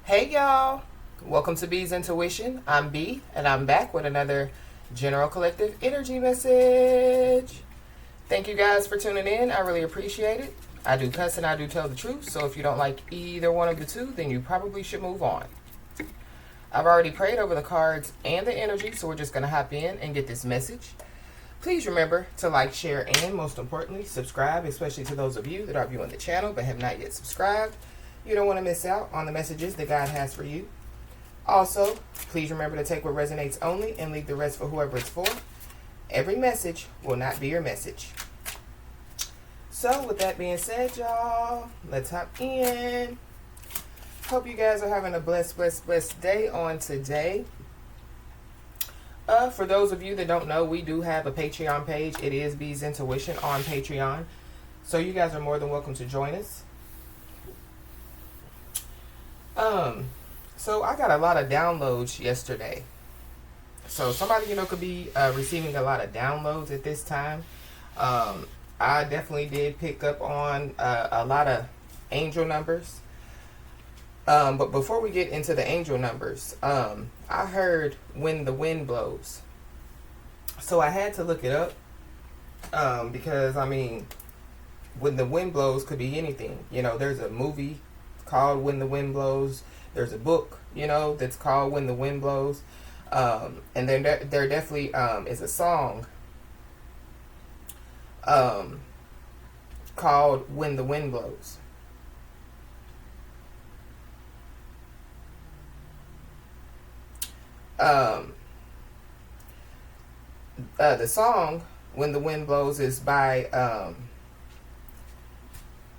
Hey y'all, welcome to B's Intuition. I'm B and I'm back with another General Collective Energy message. Thank you guys for tuning in. I really appreciate it. I do cuss and I do tell the truth, so if you don't like either one of the two, then you probably should move on. I've already prayed over the cards and the energy, so we're just going to hop in and get this message. Please remember to like, share, and most importantly, subscribe, especially to those of you that are viewing the channel but have not yet subscribed. You don't want to miss out on the messages that God has for you. Also, please remember to take what resonates only and leave the rest for whoever it's for. Every message will not be your message. So, with that being said, y'all, let's hop in. Hope you guys are having a blessed day on today. For those of you that don't know, we do have a Patreon page. It is B's Intuition on Patreon. So, you guys are more than welcome to join us. So I got a lot of downloads yesterday. So somebody, could be receiving a lot of downloads at this time. I definitely did pick up on a lot of angel numbers. But before we get into the angel numbers, I heard when the wind blows. So I had to look it up. Because, when the wind blows could be anything. There's a movie called When the Wind Blows. There's a book, that's called When the Wind Blows. And then there definitely is a song called When the Wind Blows. The song When the Wind Blows is by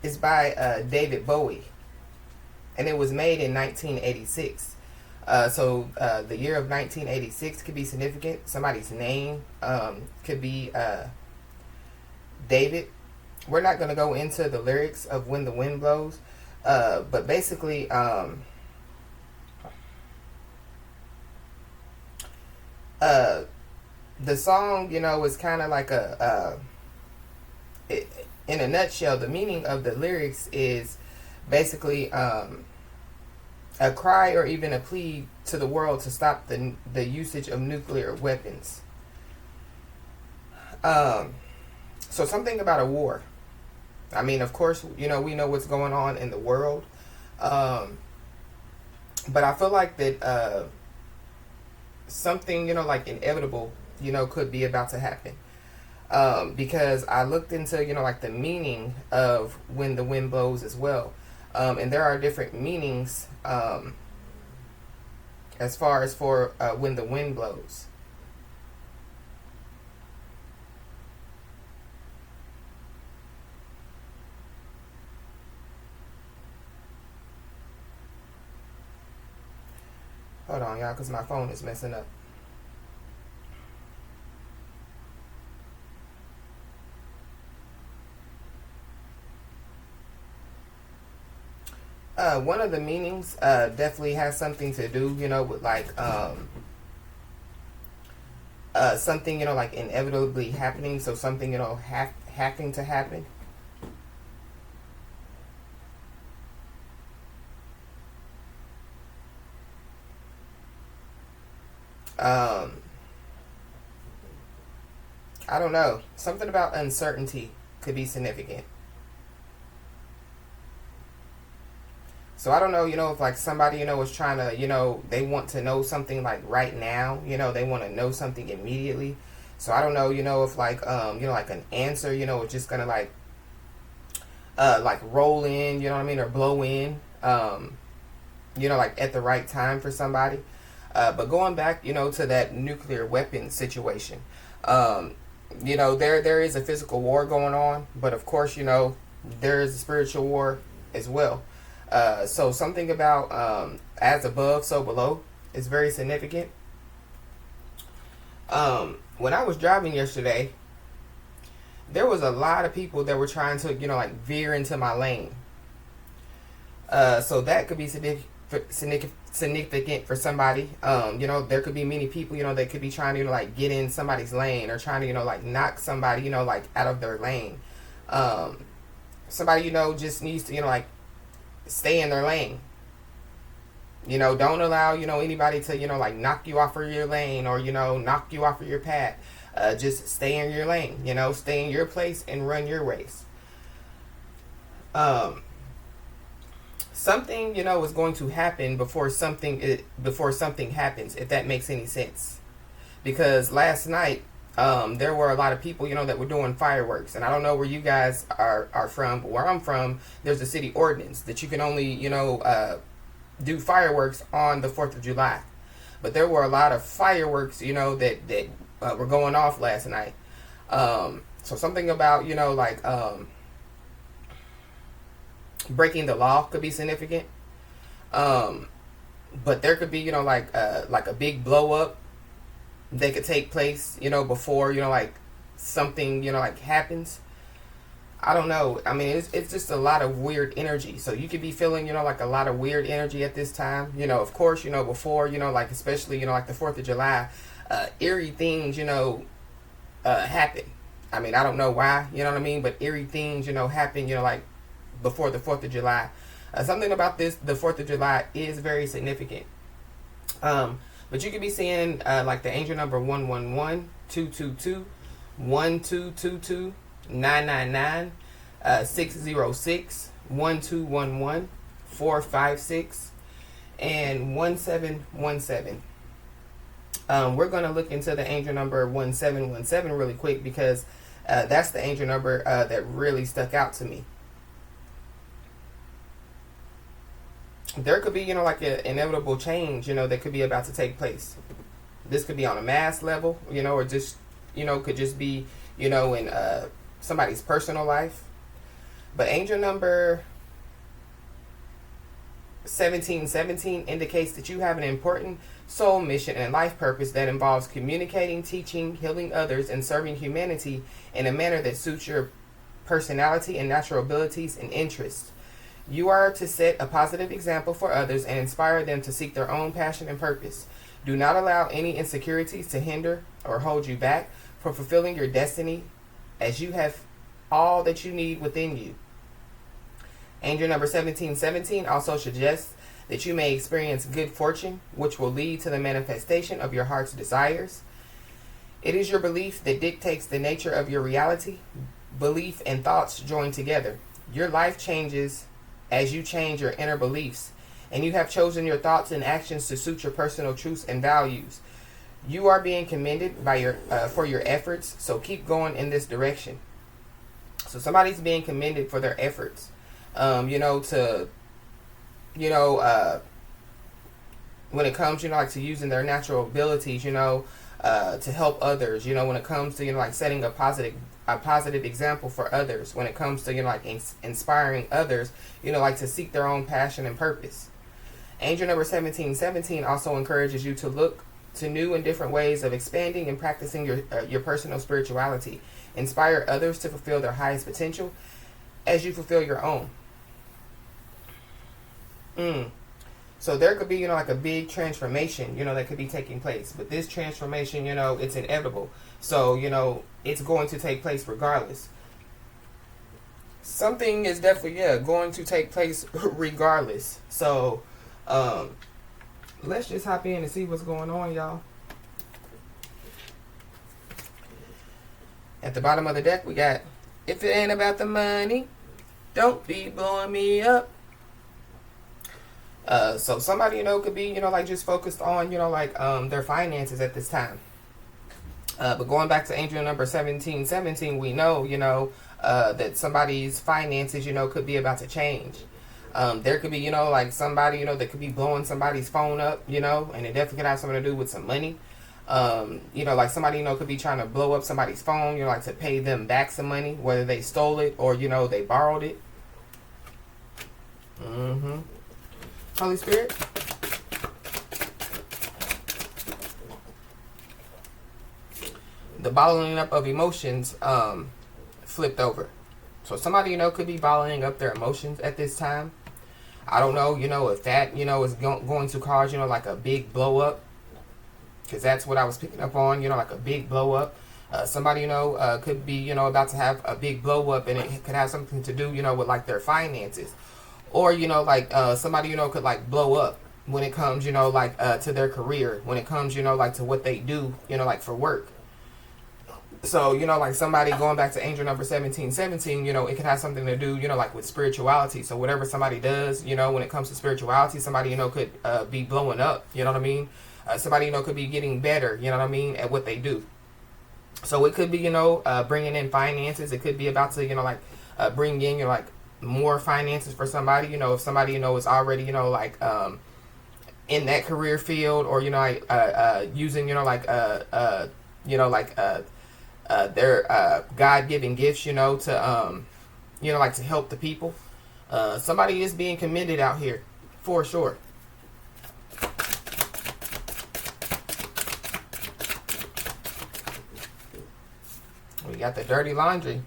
David Bowie. And it was made in 1986. So the year of 1986 could be significant. Somebody's name could be David. We're not going to go into the lyrics of When the Wind Blows. But basically, the song, is kind of like in a nutshell, the meaning of the lyrics is basically a cry or even a plea to the world to stop the usage of nuclear weapons. So something about a war. Of course, we know what's going on in the world. But I feel like that something, like inevitable, could be about to happen. Because I looked into, like the meaning of when the wind blows as well. And there are different meanings as far as for when the wind blows. Hold on, y'all, because my phone is messing up. One of the meanings definitely has something to do, with like something, like inevitably happening. So something, having to happen. I don't know. Something about uncertainty could be significant. So I don't know, if like somebody, is trying to, they want to know something like right now, they want to know something immediately. So I don't know, if like, like an answer, is just going to like roll in, or blow in, like at the right time for somebody. But going back, to that nuclear weapon situation, there is a physical war going on, but of course, there is a spiritual war as well. So something about as above, so below is very significant. When I was driving yesterday, there was a lot of people that were trying to, like veer into my lane. So that could be significant for somebody. There could be many people, that could be trying to, like get in somebody's lane or trying to, like knock somebody, like out of their lane. Somebody, just needs to, like stay in their lane. You know, don't allow, you know, anybody to, you know, like knock you off of your lane or, you know, knock you off of your path. Just stay in your lane, you know, stay in your place and run your race. Something, you know, is going to happen before something happens, if that makes any sense. Because last night, there were a lot of people, you know, that were doing fireworks. And I don't know where you guys are from, but where I'm from, there's a city ordinance that you can only, you know, do fireworks on the 4th of July. But there were a lot of fireworks, you know, that were going off last night. So something about, you know, like breaking the law could be significant. But there could be, you know, like a big blow up that could take place, you know, before, you know, like something, you know, like happens. I don't know. I mean, it's just a lot of weird energy. So you could be feeling, you know, like a lot of weird energy at this time. You know, of course, you know, before, you know, like especially, you know, like the 4th of July, eerie things, you know, happen. I mean, I don't know why, you know what I mean? But eerie things, you know, happen, you know, like before the 4th of July. Something about the 4th of July is very significant. But you could be seeing like the angel number 111, 222, 1222, 999, 606, 1211, 456, and 1717. We're going to look into the angel number 1717 really quick because that's the angel number that really stuck out to me. There could be, you know, like an inevitable change, you know, that could be about to take place. This could be on a mass level, you know, or just, you know, could just be, you know, in somebody's personal life. But angel number 1717 indicates that you have an important soul mission and life purpose that involves communicating, teaching, healing others, and serving humanity in a manner that suits your personality and natural abilities and interests. You are to set a positive example for others and inspire them to seek their own passion and purpose. Do not allow any insecurities to hinder or hold you back from fulfilling your destiny, as you have all that you need within you. Angel number 1717 also suggests that you may experience good fortune, which will lead to the manifestation of your heart's desires. It is your belief that dictates the nature of your reality. Belief and thoughts join together. Your life changes as you change your inner beliefs, and you have chosen your thoughts and actions to suit your personal truths and values. You are being commended by for your efforts, so keep going in this direction. So somebody's being commended for their efforts, you know, to, you know, when it comes, you know, like to using their natural abilities, you know, to help others, you know, when it comes to, you know, like setting a positive example for others, when it comes to, you know, like inspiring others, you know, like to seek their own passion and purpose. Angel number 1717 also encourages you to look to new and different ways of expanding and practicing your personal spirituality. Inspire others to fulfill their highest potential as you fulfill your own. So there could be, you know, like a big transformation, you know, that could be taking place. But this transformation, you know, it's inevitable. So, you know, it's going to take place regardless. Something is definitely, going to take place regardless. So, let's just hop in and see what's going on, y'all. At the bottom of the deck, we got, if it ain't about the money, don't be blowing me up. So somebody, you know, could be, you know, like just focused on, you know, like their finances at this time. But going back to angel number 1717, we know, you know, that somebody's finances, you know, could be about to change. There could be, you know, like somebody, you know, that could be blowing somebody's phone up, you know, and it definitely could have something to do with some money. You know, like somebody, you know, could be trying to blow up somebody's phone, you know, like to pay them back some money, whether they stole it or, you know, they borrowed it. Holy Spirit. The bottling up of emotions flipped over. So somebody, you know, could be bottling up their emotions at this time. I don't know, you know, if that, you know, is going to cause, you know, like a big blow up. Because that's what I was picking up on, you know, like a big blow up. Somebody, you know, could be, you know, about to have a big blow up, and it could have something to do, you know, with like their finances. Or, you know, like somebody, you know, could like blow up. when it comes, you know, like to their career, when it comes, you know, like to what they do, you know, like for work. So, you know, like somebody going back to angel number 1717, you know, it could have something to do, you know, like with spirituality. So whatever somebody does, you know, when it comes to spirituality, somebody, you know, could be blowing up, you know what I mean? Somebody, you know, could be getting better, you know what I mean, at what they do. So it could be, you know, bringing in finances. It could be about to, you know, like bring in, you know, like more finances for somebody. You know, if somebody, you know, is already, you know, like in that career field, or, you know, like using, you know, like you know, like their God-given gifts, you know, to you know, like to help the people. Somebody is being committed out here for sure. We got the dirty laundry.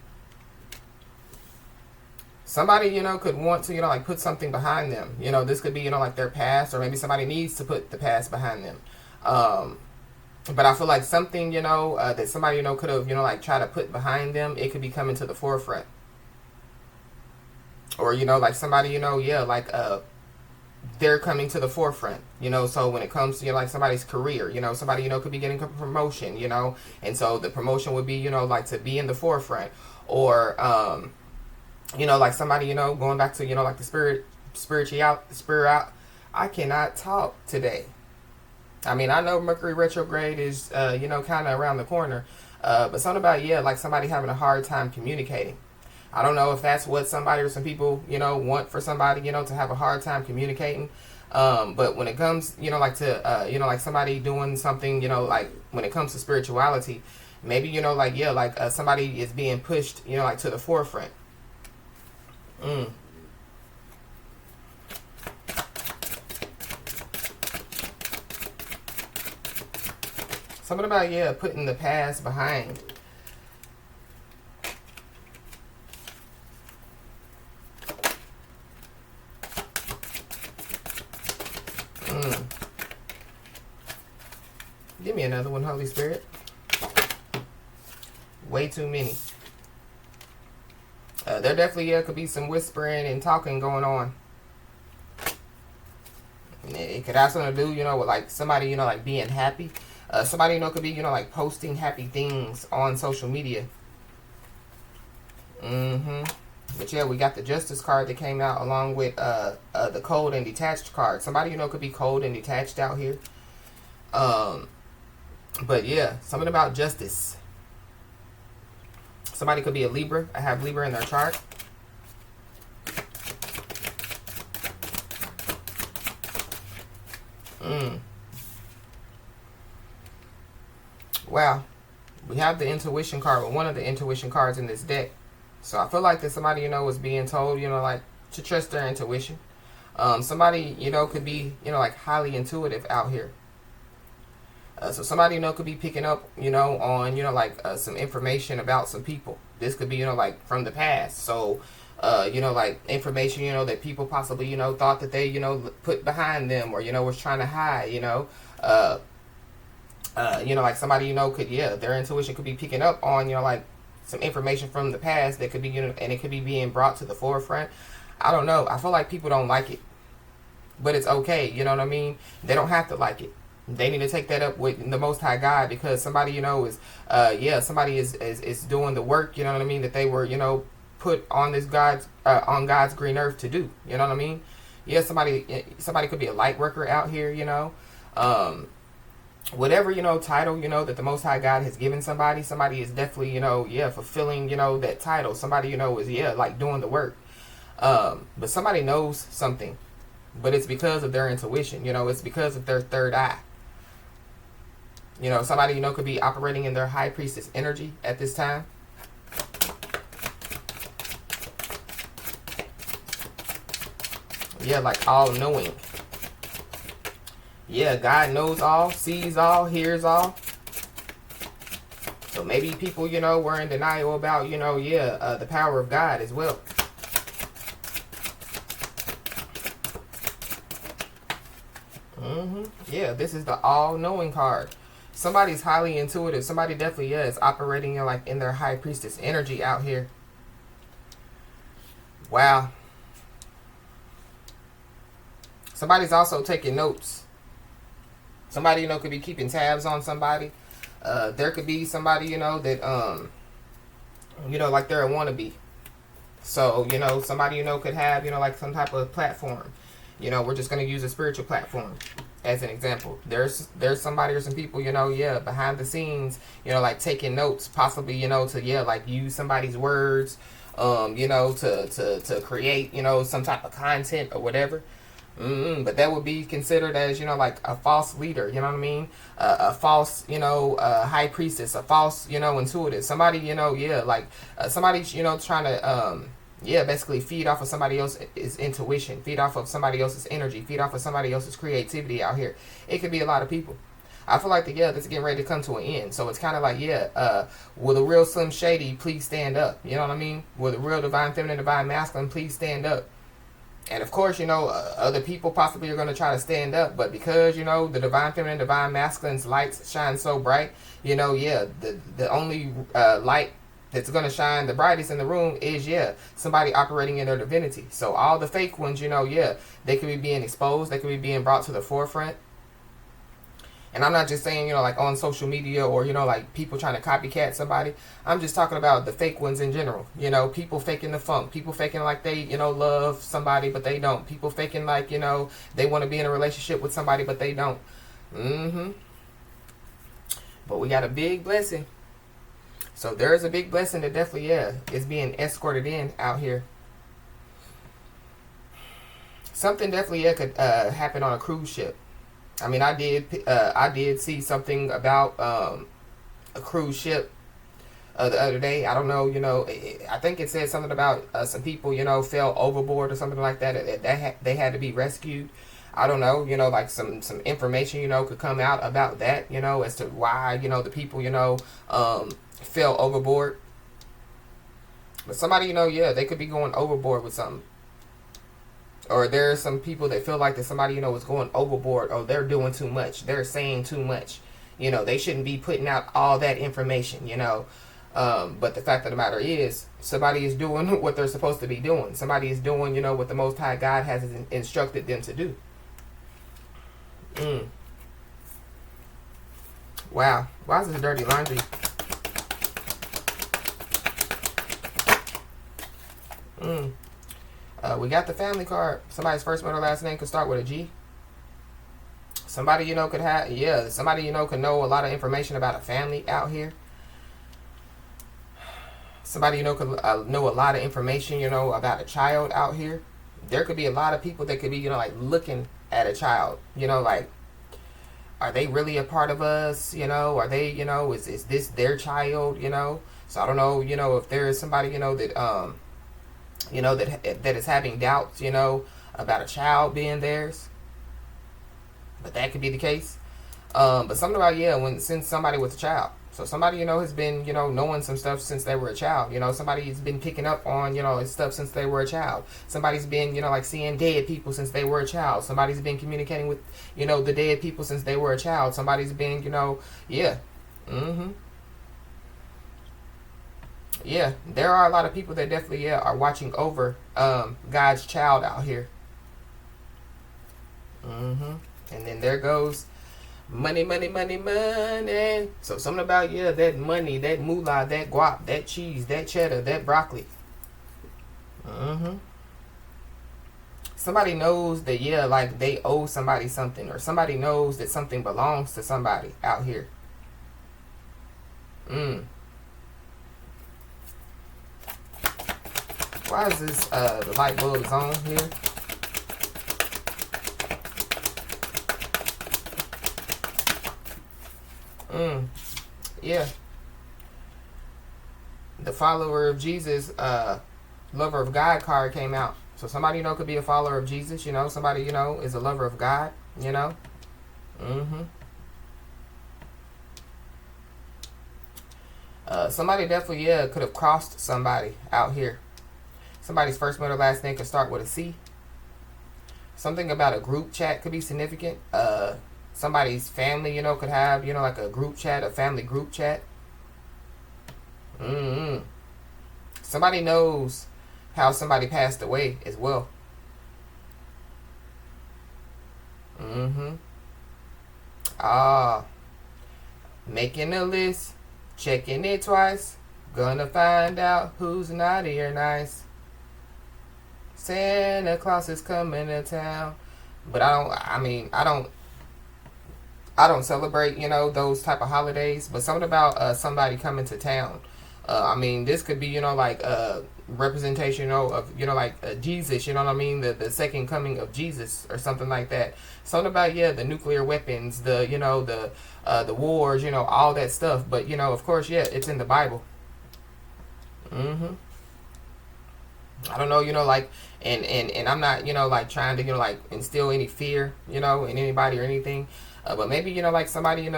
Somebody, you know, could want to, you know, like put something behind them. You know, this could be, you know, like their past, or maybe somebody needs to put the past behind them. But I feel like something, you know, that somebody, you know, could have, you know, like try to put behind them, it could be coming to the forefront. Or, you know, like somebody, you know, yeah, like they're coming to the forefront, you know. So when it comes to, you know, like somebody's career, you know, somebody, you know, could be getting a promotion, you know, and so the promotion would be, you know, like to be in the forefront. Or you know, like somebody, you know, going back to, you know, like the spirit. I cannot talk today. I mean, I know Mercury retrograde is you know, kind of around the corner, but something about, yeah, like somebody having a hard time communicating. I don't know if that's what somebody or some people, you know, want for somebody, you know, to have a hard time communicating. But when it comes, you know, like to, you know, like somebody doing something, you know, like when it comes to spirituality, maybe, you know, like, yeah, like somebody is being pushed, you know, like to the forefront. Something about, yeah, putting the past behind. Give me another one, Holy Spirit. Way too many. There definitely, yeah, could be some whispering and talking going on. It could have something to do, you know, with like somebody, you know, like being happy. Somebody, you know, could be, you know, like posting happy things on social media. But yeah, we got the Justice card that came out along with the cold and detached card. Somebody, you know, could be cold and detached out here. But yeah, something about justice. Somebody could be a Libra. I have Libra in their chart. Wow. We have the intuition card, with one of the intuition cards in this deck. So I feel like that somebody, you know, is being told, you know, like to trust their intuition. Somebody, you know, could be, you know, like highly intuitive out here. So somebody, you know, could be picking up, you know, on, you know, like some information about some people. This could be, you know, like from the past. So, you know, like information, you know, that people possibly, you know, thought that they, you know, put behind them, or, you know, was trying to hide, you know. You know, like somebody, you know, could, yeah, their intuition could be picking up on, you know, like some information from the past that could be, you know, and it could be being brought to the forefront. I don't know. I feel like people don't like it, but it's okay. You know what I mean? They don't have to like it. They need to take that up with the Most High God, because somebody, you know, is, yeah, somebody is doing the work, you know what I mean, that they were, you know, put on this on God's green earth to do. You know what I mean? Yeah, somebody could be a light worker out here, you know. Whatever, you know, title, you know, that the Most High God has given somebody is definitely, you know, yeah, fulfilling, you know, that title. Somebody, you know, is, yeah, like doing the work. But somebody knows something, but it's because of their intuition, you know, it's because of their third eye. You know, somebody, you know, could be operating in their high priestess energy at this time. Yeah, like all knowing. Yeah, God knows all, sees all, hears all. So maybe people, you know, were in denial about, you know, yeah, the power of God as well. Yeah, this is the all-knowing card. Somebody's highly intuitive. Somebody definitely, yeah, is operating in, like, in their high priestess energy out here. Wow. Somebody's also taking notes. Somebody, could be keeping tabs on somebody. There could be somebody, that, like they're a wannabe. So, somebody, could have, like some type of platform. We're just going to use a spiritual platform as an example. There's somebody or some people, behind the scenes, like taking notes, possibly, to, like use somebody's words, to create, some type of content or whatever. But that would be considered as, like a false leader, you know what I mean? A false, high priestess, a false, intuitive. Somebody, somebody, trying to, basically feed off of somebody else's intuition, feed off of somebody else's energy, feed off of somebody else's creativity out here. It could be a lot of people. I feel like this is getting ready to come to an end. So it's kind of like, will the real Slim Shady please stand up? You know what I mean? Will the real Divine Feminine, Divine Masculine please stand up? And of course, other people possibly are going to try to stand up. But because, the Divine Feminine, Divine Masculine's lights shine so bright, the only light that's going to shine the brightest in the room is, somebody operating in their divinity. So all the fake ones, they could be being exposed. They could be being brought to the forefront. And I'm not just saying, like on social media or, like people trying to copycat somebody. I'm just talking about the fake ones in general. People faking the funk. People faking like they, love somebody, but they don't. People faking like, they want to be in a relationship with somebody, but they don't. But we got a big blessing. So there's a big blessing that definitely, is being escorted in out here. Something definitely, could happen on a cruise ship. I mean, I did see something about a cruise ship the other day. I don't know, I think it said something about some people, fell overboard or something like that. They had to be rescued. I don't know, like some information, could come out about that, as to why, the people, fell overboard. But somebody, they could be going overboard with something. Or there are some people that feel like that somebody, is going overboard. Or they're doing too much. They're saying too much. They shouldn't be putting out all that information, But the fact of the matter is, somebody is doing what they're supposed to be doing. Somebody is doing, what the Most High God has instructed them to do. Wow. Why is this dirty laundry? We got the family card. Somebody's first, middle, last name could start with a G. Somebody, could have, somebody, could know a lot of information about a family out here. Somebody, could know a lot of information, about a child out here. There could be a lot of people that could be, like looking at a child, like, are they really a part of us? Are they, is this their child? So I don't know, if there is somebody, that, that is having doubts, about a child being theirs. But that could be the case. But something about, since somebody with a child. So somebody, has been, knowing some stuff since they were a child. Somebody's been picking up on, stuff since they were a child. Somebody's been, like seeing dead people since they were a child. Somebody's been communicating with, the dead people since they were a child. Somebody's been, Yeah, there are a lot of people that definitely, are watching over God's child out here. And then there goes money, money, money, money. So something about, that money, that moolah, that guap, that cheese, that cheddar, that broccoli. Somebody knows that, like they owe somebody something. Or somebody knows that something belongs to somebody out here. Why is this, the light bulb is on here? Yeah. The follower of Jesus, lover of God card came out. So somebody, could be a follower of Jesus, somebody, is a lover of God, Somebody definitely, could have crossed somebody out here. Somebody's first, middle, last name could start with a C. Something about a group chat could be significant. Somebody's family, could have, like a group chat, a family group chat. Somebody knows how somebody passed away as well. Mm-hmm. Ah, making a list, checking it twice. Gonna find out who's naughty or nice. Santa Claus is coming to town. But I don't celebrate, those type of holidays. But something about somebody coming to town. This could be, like representation, of, like Jesus, you know what I mean? The second coming of Jesus or something like that. Something about, yeah, the nuclear weapons, the wars, all that stuff. But, of course, yeah, it's in the Bible. Mm-hmm. I don't know, like, and I'm not, like trying to, like instill any fear, in anybody or anything. But maybe, like somebody,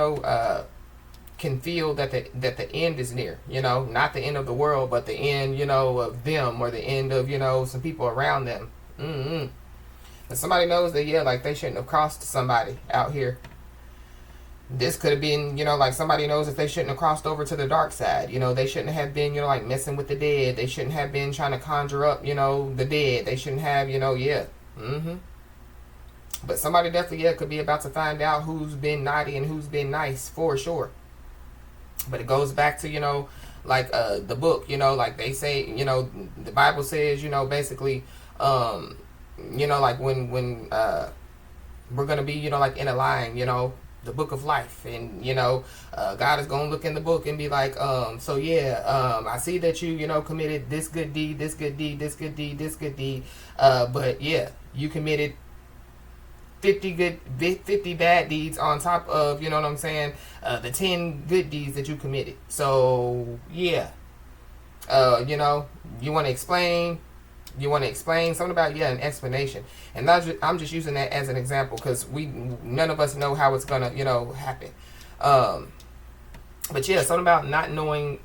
can feel that the end is near, not the end of the world, but the end, of them, or the end of, some people around them. Mm-hmm. And somebody knows that, yeah, like they shouldn't have crossed somebody out here. This could have been, like somebody knows that they shouldn't have crossed over to the dark side. They shouldn't have been, like messing with the dead. They shouldn't have been trying to conjure up, the dead. They shouldn't have, yeah. Mm-hmm. But somebody definitely, yeah, could be about to find out who's been naughty and who's been nice, for sure. But it goes back to, like the book, like they say, the Bible says, basically, like when we're going to be, like in a line, the book of life, and God is gonna look in the book and be like, so yeah, I see that you committed this good deed, this good deed, this good deed, this good deed, but yeah, you committed 50 bad deeds on top of, what I'm saying, the 10 good deeds that you committed. So yeah, you want to explain. You want to explain something about, yeah, an explanation. And I'm just using that as an example because none of us know how it's gonna happen. But yeah, something about not knowing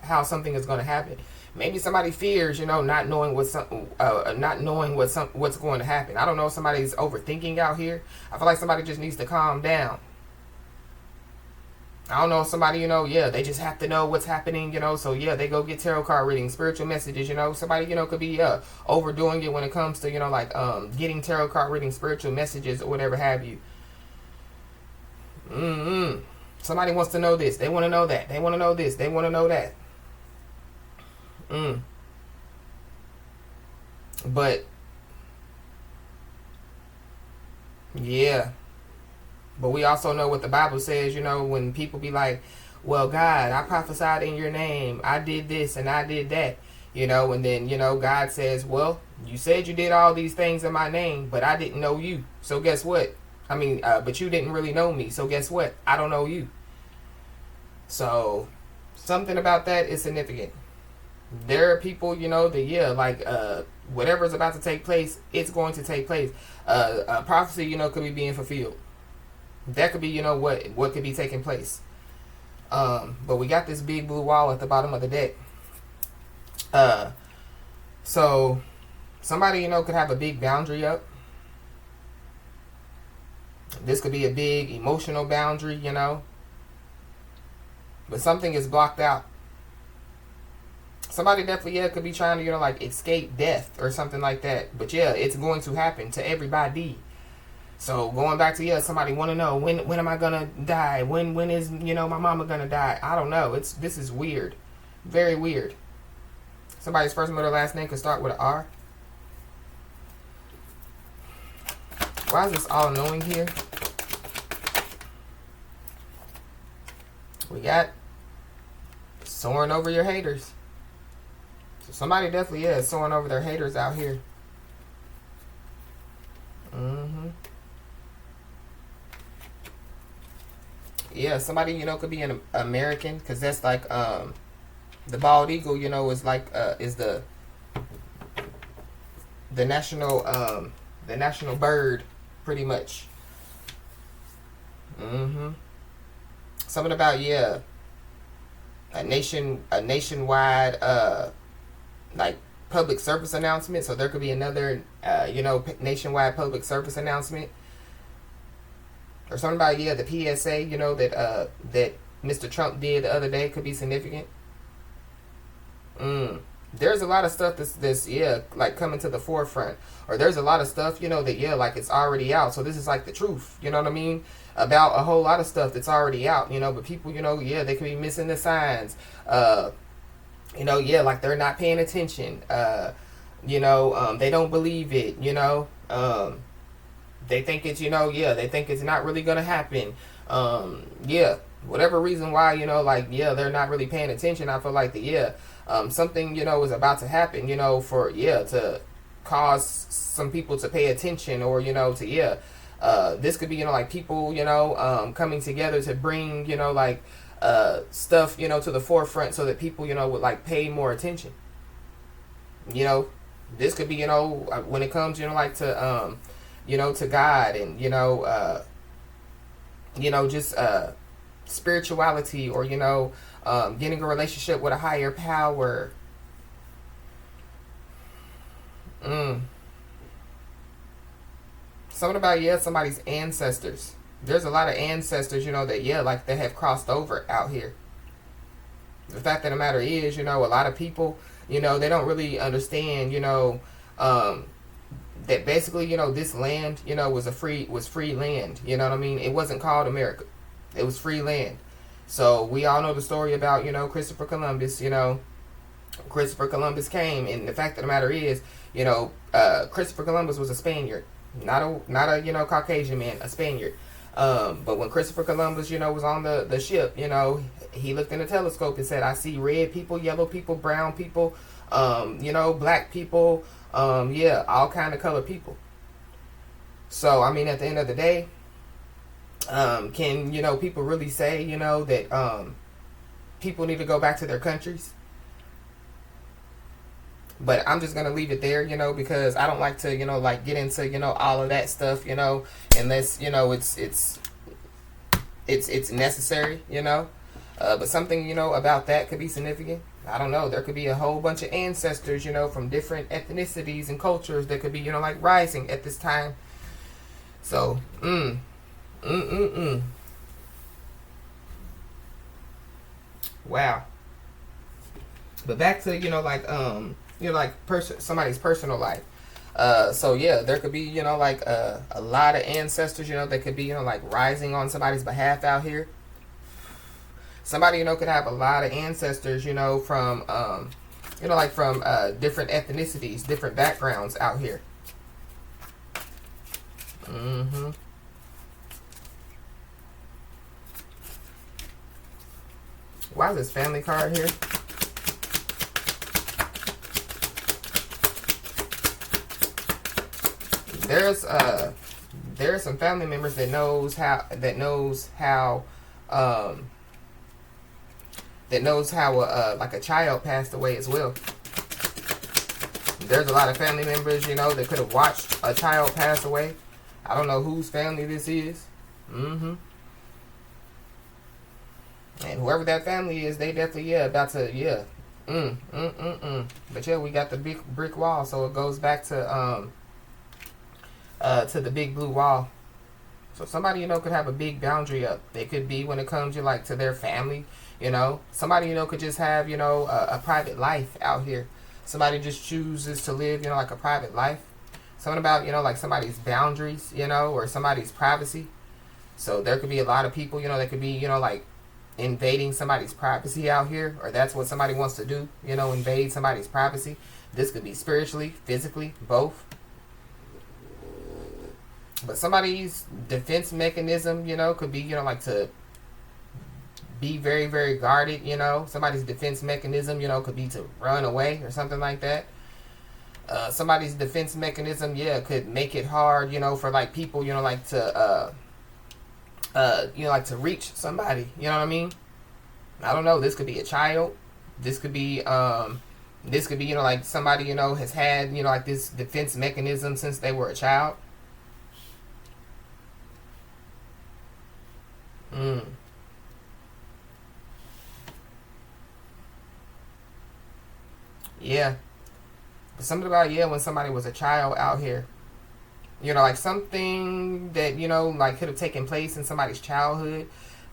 how something is gonna happen. Maybe somebody fears not knowing what's going to happen. I don't know if somebody's overthinking out here. I feel like somebody just needs to calm down. I don't know, somebody, yeah, they just have to know what's happening, so yeah, they go get tarot card readings, spiritual messages, somebody, could be, overdoing it when it comes to, like, getting tarot card readings, spiritual messages, or whatever have you. Somebody wants to know this, they want to know that, they want to know this, they want to know that. But, yeah. But we also know what the Bible says, when people be like, well, God, I prophesied in your name. I did this and I did that, and then, God says, well, you said you did all these things in my name, but I didn't know you. So guess what? But you didn't really know me. So guess what? I don't know you. So something about that is significant. There are people, that, yeah, like, whatever's about to take place, it's going to take place. A prophecy, could be being fulfilled. That could be, what could be taking place. But we got this big blue wall at the bottom of the deck. So somebody, could have a big boundary up. This could be a big emotional boundary, But something is blocked out. Somebody definitely, yeah, could be trying to, like escape death or something like that. But yeah, it's going to happen to everybody. So going back to, yeah, somebody want to know when am I gonna die? When is my mama gonna die? I don't know. This is weird, very weird. Somebody's first, middle, last name could start with an R. Why is this all knowing here? We got soaring over your haters. So somebody definitely, yeah, is soaring over their haters out here. Yeah, somebody, could be an American, because that's like, the bald eagle, is like, is the national bird, pretty much. Something about, yeah, a nationwide, like, public service announcement. So there could be another, nationwide public service announcement. Or something about, yeah, the PSA, that Mr. Trump did the other day could be significant. there's a lot of stuff that's yeah, like coming to the forefront, or there's a lot of stuff, that yeah, like it's already out. So this is like the truth, you know what I mean, about a whole lot of stuff that's already out, but people, yeah, they can be missing the signs, yeah, like they're not paying attention, they don't believe it, they think it's, yeah, they think it's not really gonna happen, yeah, whatever reason why, like, yeah, they're not really paying attention. I feel like something, is about to happen, for, yeah, to cause some people to pay attention, or, to, yeah, this could be, like people, coming together to bring, like, stuff, to the forefront, so that people, would like pay more attention. This could be, when it comes, like to, to God, and, just, spirituality, or, getting a relationship with a higher power. Something about, yeah, somebody's ancestors. There's a lot of ancestors, that, yeah, like they have crossed over out here. The fact of the matter is, a lot of people, they don't really understand, that basically, this land, was free land. You know what I mean? It wasn't called America. It was free land. So we all know the story about, Christopher Columbus. Christopher Columbus came, and the fact of the matter is, Christopher Columbus was a Spaniard, not a Caucasian man, a Spaniard. But when Christopher Columbus, was on the ship, he looked in the telescope and said, "I see red people, yellow people, brown people, black people, yeah, all kind of color people." So I mean, at the end of the day, can people really say that people need to go back to their countries? But I'm just gonna leave it there, because I don't like to, like get into, all of that stuff, unless it's necessary, But something, about that could be significant. I don't know. There could be a whole bunch of ancestors, from different ethnicities and cultures that could be, like rising at this time. So, wow. But back to, somebody's personal life. So yeah, there could be, like a lot of ancestors, that could be, like rising on somebody's behalf out here. Somebody, could have a lot of ancestors, from, from different ethnicities, different backgrounds out here. Why is this family card here? There are some family members that knows how like a child passed away as well. There's a lot of family members, that could have watched a child pass away. I don't know whose family this is. And whoever that family is, they definitely, yeah, about to, yeah. But yeah, we got the big brick wall, so it goes back to the big blue wall. So somebody, could have a big boundary up. They could be, when it comes to, like, to their family, Somebody, could just have, a private life out here. Somebody just chooses to live, like a private life. Something about, like somebody's boundaries, or somebody's privacy. So there could be a lot of people, that could be, like invading somebody's privacy out here. Or that's what somebody wants to do, invade somebody's privacy. This could be spiritually, physically, both. But somebody's defense mechanism, could be, like to be very, very guarded, Somebody's defense mechanism, could be to run away or something like that. Somebody's defense mechanism, yeah, could make it hard, for like people, like to, like to reach somebody. You know what I mean? I don't know. This could be a child. This could be, like somebody, has had, like this defense mechanism since they were a child. Yeah. But something about, yeah, when somebody was a child out here, like something that, like could have taken place in somebody's childhood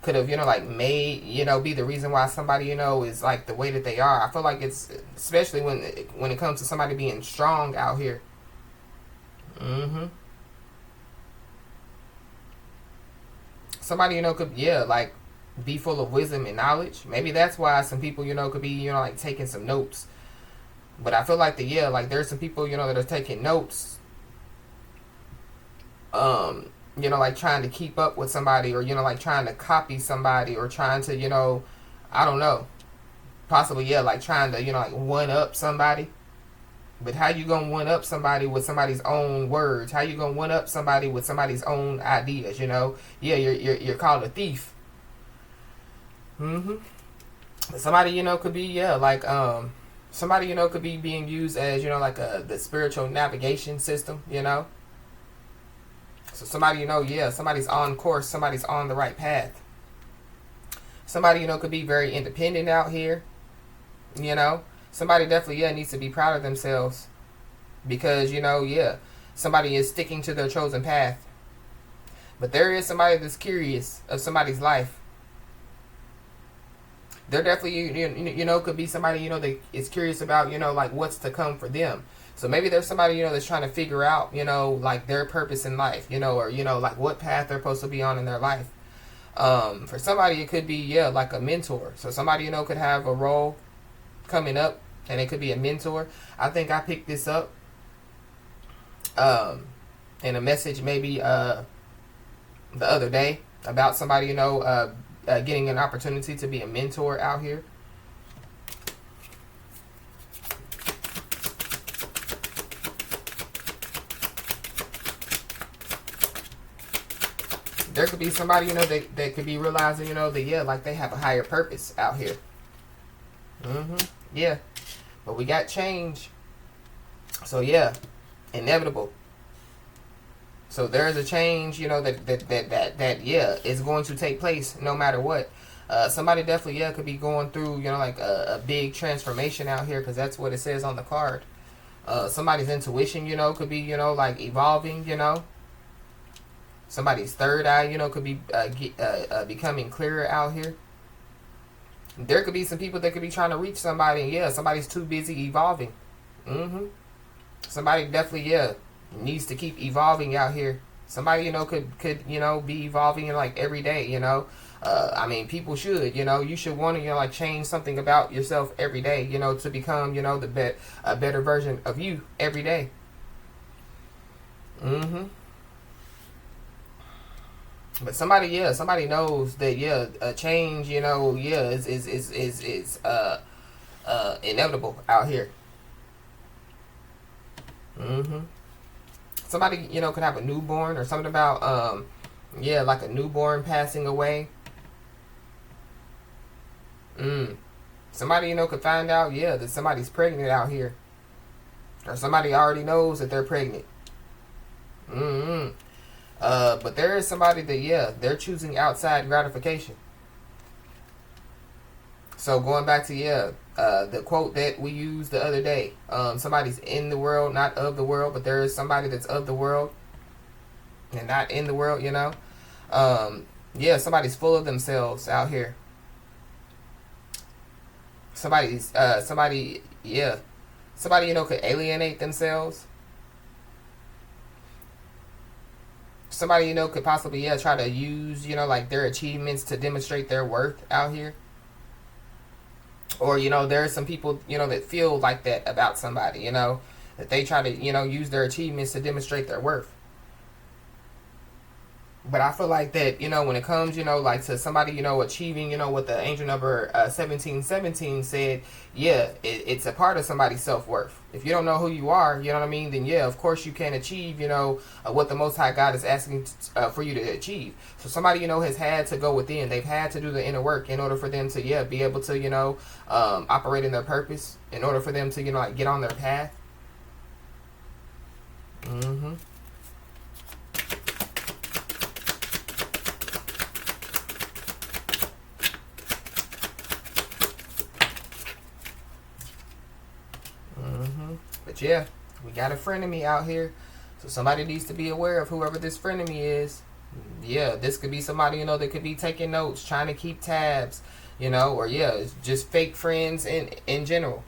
could have, you know, like made, you know, be the reason why somebody, you know, is like the way that they are. I feel like it's, especially when it comes to somebody being strong out here. Somebody, you know, could, yeah, like be full of wisdom and knowledge. Maybe that's why some people, you know, could be, you know, like taking some notes. But I feel like yeah, like there's some people, you know, that are taking notes, you know, like trying to keep up with somebody, or, you know, like trying to copy somebody, or trying to, you know, I don't know, possibly, yeah, like trying to, you know, like one up somebody. But how you gonna one up somebody with somebody's own words? How you gonna one up somebody with somebody's own ideas? You know, yeah, you're called a thief. Somebody, you know, could be, yeah, like somebody, you know, could be being used as, you know, like the spiritual navigation system. You know, so somebody, you know, yeah, somebody's on course. Somebody's on the right path. Somebody, you know, could be very independent out here. You know, somebody definitely, yeah, needs to be proud of themselves, because, you know, yeah, somebody is sticking to their chosen path. But there is somebody that's curious of somebody's life. There definitely, you know, could be somebody, you know, that is curious about, you know, like what's to come for them. So maybe there's somebody, you know, that's trying to figure out, you know, like their purpose in life, you know, or, you know, like what path they're supposed to be on in their life. For somebody, it could be, yeah, like a mentor. So somebody, you know, could have a role coming up, and it could be a mentor. I think I picked this up in a message maybe the other day about somebody, you know, getting an opportunity to be a mentor out here. There could be somebody, you know, that could be realizing, you know, that, yeah, like they have a higher purpose out here. Yeah. But we got change. So, yeah, inevitable. So there's a change, you know, that yeah, is going to take place no matter what. Somebody definitely, yeah, could be going through, you know, like a big transformation out here, because that's what it says on the card. Somebody's intuition, you know, could be, you know, like evolving, you know. Somebody's third eye, you know, could be becoming clearer out here. There could be some people that could be trying to reach somebody, and yeah, somebody's too busy evolving. Somebody definitely, yeah, needs to keep evolving out here. Somebody, you know, could you know, be evolving in like every day, you know. I mean, people should, you know, you should want to, you know, like change something about yourself every day, you know, to become, you know, a better version of you every day. But somebody, yeah, somebody knows that, yeah, a change, you know, yeah, is inevitable out here. Somebody, you know, could have a newborn, or something about yeah, like a newborn passing away. Somebody, you know, could find out, yeah, that somebody's pregnant out here, or somebody already knows that they're pregnant. But there is somebody that, yeah, they're choosing outside gratification. So going back to, yeah, the quote that we used the other day, somebody's in the world, not of the world, but there is somebody that's of the world and not in the world, you know. Yeah, somebody's full of themselves out here. Somebody, yeah, somebody, you know, could alienate themselves. Somebody, you know, could possibly, yeah, try to use, you know, like their achievements to demonstrate their worth out here. Or, you know, there are some people, you know, that feel like that about somebody, you know, that they try to, you know, use their achievements to demonstrate their worth. But I feel like that, you know, when it comes, you know, like to somebody, you know, achieving, you know, what the angel number 1717 said, yeah, it's a part of somebody's self-worth. If you don't know who you are, you know what I mean, then yeah, of course you can achieve, you know, what the Most High God is asking for you to achieve. So somebody, you know, has had to go within. They've had to do the inner work in order for them to, yeah, be able to, you know, operate in their purpose, in order for them to, you know, like get on their path. But yeah, we got a frenemy out here. So somebody needs to be aware of whoever this frenemy is. Yeah, this could be somebody, that could be taking notes, trying to keep tabs, or yeah, it's just fake friends in general.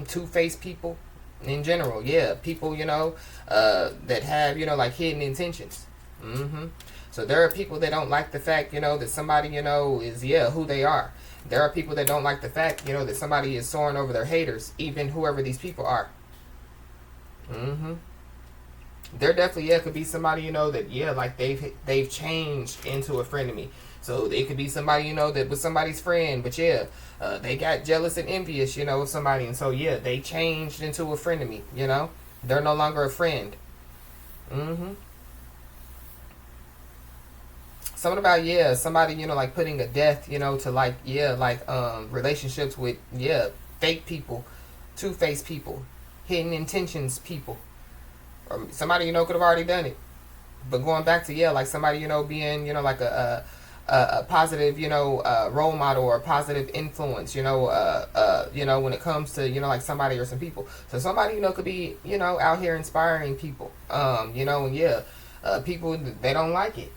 Two-faced people in general. Yeah, people, that have, like hidden intentions. So there are people that don't like the fact, that somebody, is, yeah, who they are. There are people that don't like the fact, that somebody is soaring over their haters, even whoever these people are. There definitely, yeah, could be somebody, that, yeah, like they've changed into a friend of me. So it could be somebody, that was somebody's friend, but yeah, they got jealous and envious, of somebody. And so, yeah, they changed into a friend of me, They're no longer a friend. Something about, yeah, somebody, like putting a death, to like, yeah, like relationships with, yeah, fake people, two-faced people, hidden intentions people. Or somebody, could have already done it. But going back to, yeah, like somebody, being, like a positive, role model or a positive influence, when it comes to, like somebody or some people. So somebody, could be, out here inspiring people, and yeah, people, they don't like it.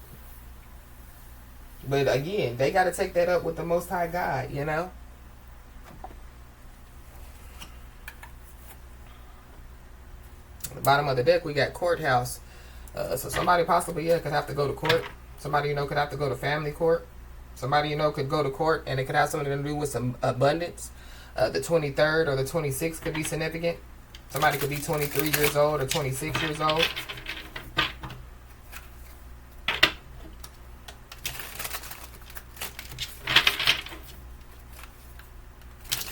But again, they got to take that up with the Most High God, At the bottom of the deck, we got courthouse. So somebody possibly, yeah, could have to go to court. Somebody, could have to go to family court. Somebody, could go to court and it could have something to do with some abundance. The 23rd or the 26th could be significant. Somebody could be 23 years old or 26 years old.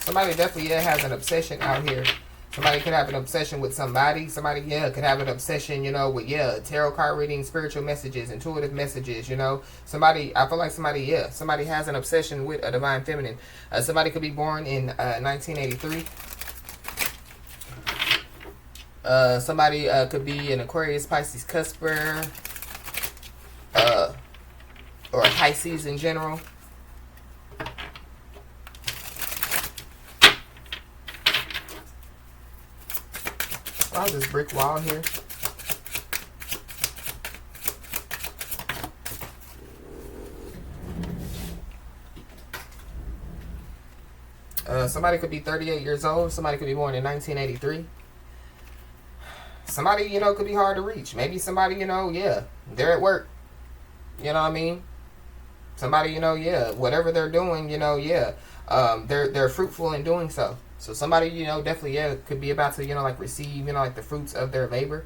Somebody definitely, yeah, has an obsession out here. Somebody could have an obsession with somebody. Somebody, yeah, could have an obsession, with, yeah, tarot card reading, spiritual messages, intuitive messages, Somebody, I feel like somebody, yeah, somebody has an obsession with a divine feminine. Somebody could be born in 1983. Somebody could be an Aquarius, Pisces, Cusper, or a Pisces in general. Why is this brick wall here? Somebody could be 38 years old. Somebody could be born in 1983. Somebody, could be hard to reach. Maybe somebody, yeah, they're at work. You know what I mean? Somebody, yeah, whatever they're doing, yeah, they're fruitful in doing so. So somebody, definitely, yeah, could be about to, like receive, like the fruits of their labor,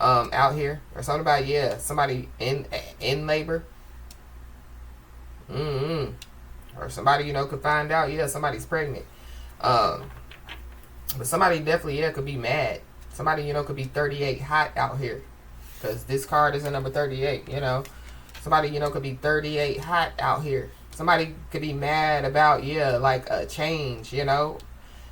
out here, or something about, yeah, somebody in labor, or somebody, could find out, yeah, somebody's pregnant, but somebody definitely, yeah, could be mad. Somebody, could be 38 hot out here, because this card is a number 38, Somebody, could be 38 hot out here. Somebody could be mad about, yeah, like a change,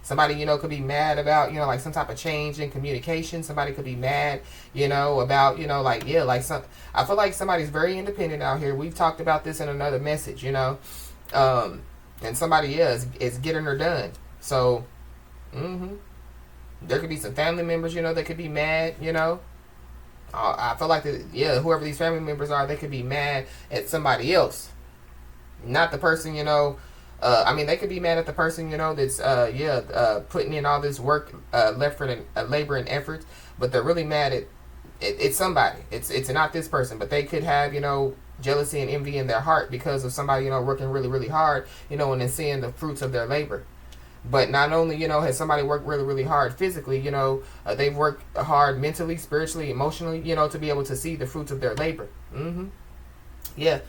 Somebody, could be mad about, like some type of change in communication. Somebody could be mad, about, like, yeah, like some. I feel like somebody's very independent out here. We've talked about this in another message, and somebody, yeah, is getting her done. So, there could be some family members, that could be mad, I feel like, yeah, whoever these family members are, they could be mad at somebody else. Not the person, I mean, they could be mad at the person, that's, putting in all this work, left for labor and effort, but they're really mad at it's somebody. It's not this person, but they could have, jealousy and envy in their heart because of somebody, working really, really hard, and then seeing the fruits of their labor. But not only, has somebody worked really, really hard physically, they've worked hard mentally, spiritually, emotionally, to be able to see the fruits of their labor. Yeah.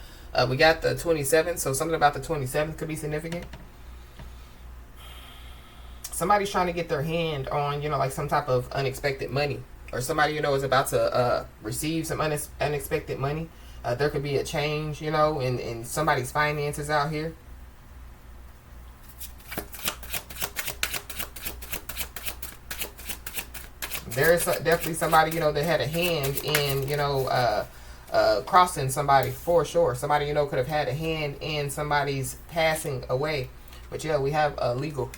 We got the 27th, so something about the 27th could be significant. Somebody's trying to get their hand on, like some type of unexpected money. Or somebody, is about to receive some unexpected money. There could be a change, in somebody's finances out here. There's definitely somebody, that had a hand in, crossing somebody for sure. Somebody, could have had a hand in somebody's passing away. But yeah, we have legal.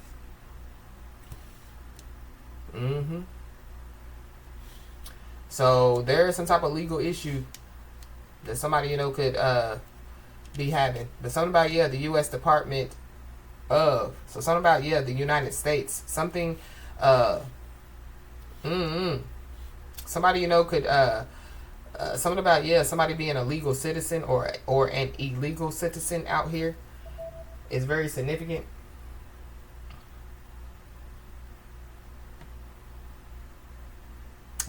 So there is some type of legal issue that somebody, you know, could be having. But something about, yeah, the U.S. Department of. So something about, yeah, the United States. Something, somebody, you know, could, something about, yeah, somebody being a legal citizen or an illegal citizen out here is very significant.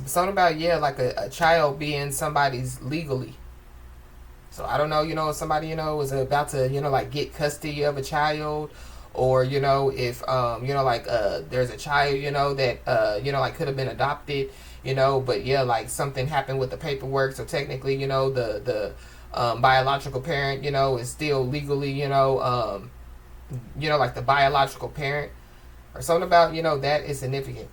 Something about, yeah, like a child being somebody's legally. So I don't know, you know, if somebody, you know, is about to, you know, like get custody of a child, or, you know, if, you know, like, there's a child, you know, that, you know, like could have been adopted, you know, but yeah, like something happened with the paperwork. So technically, you know, the biological parent, you know, is still legally, you know, like the biological parent, or something about, you know, that is significant.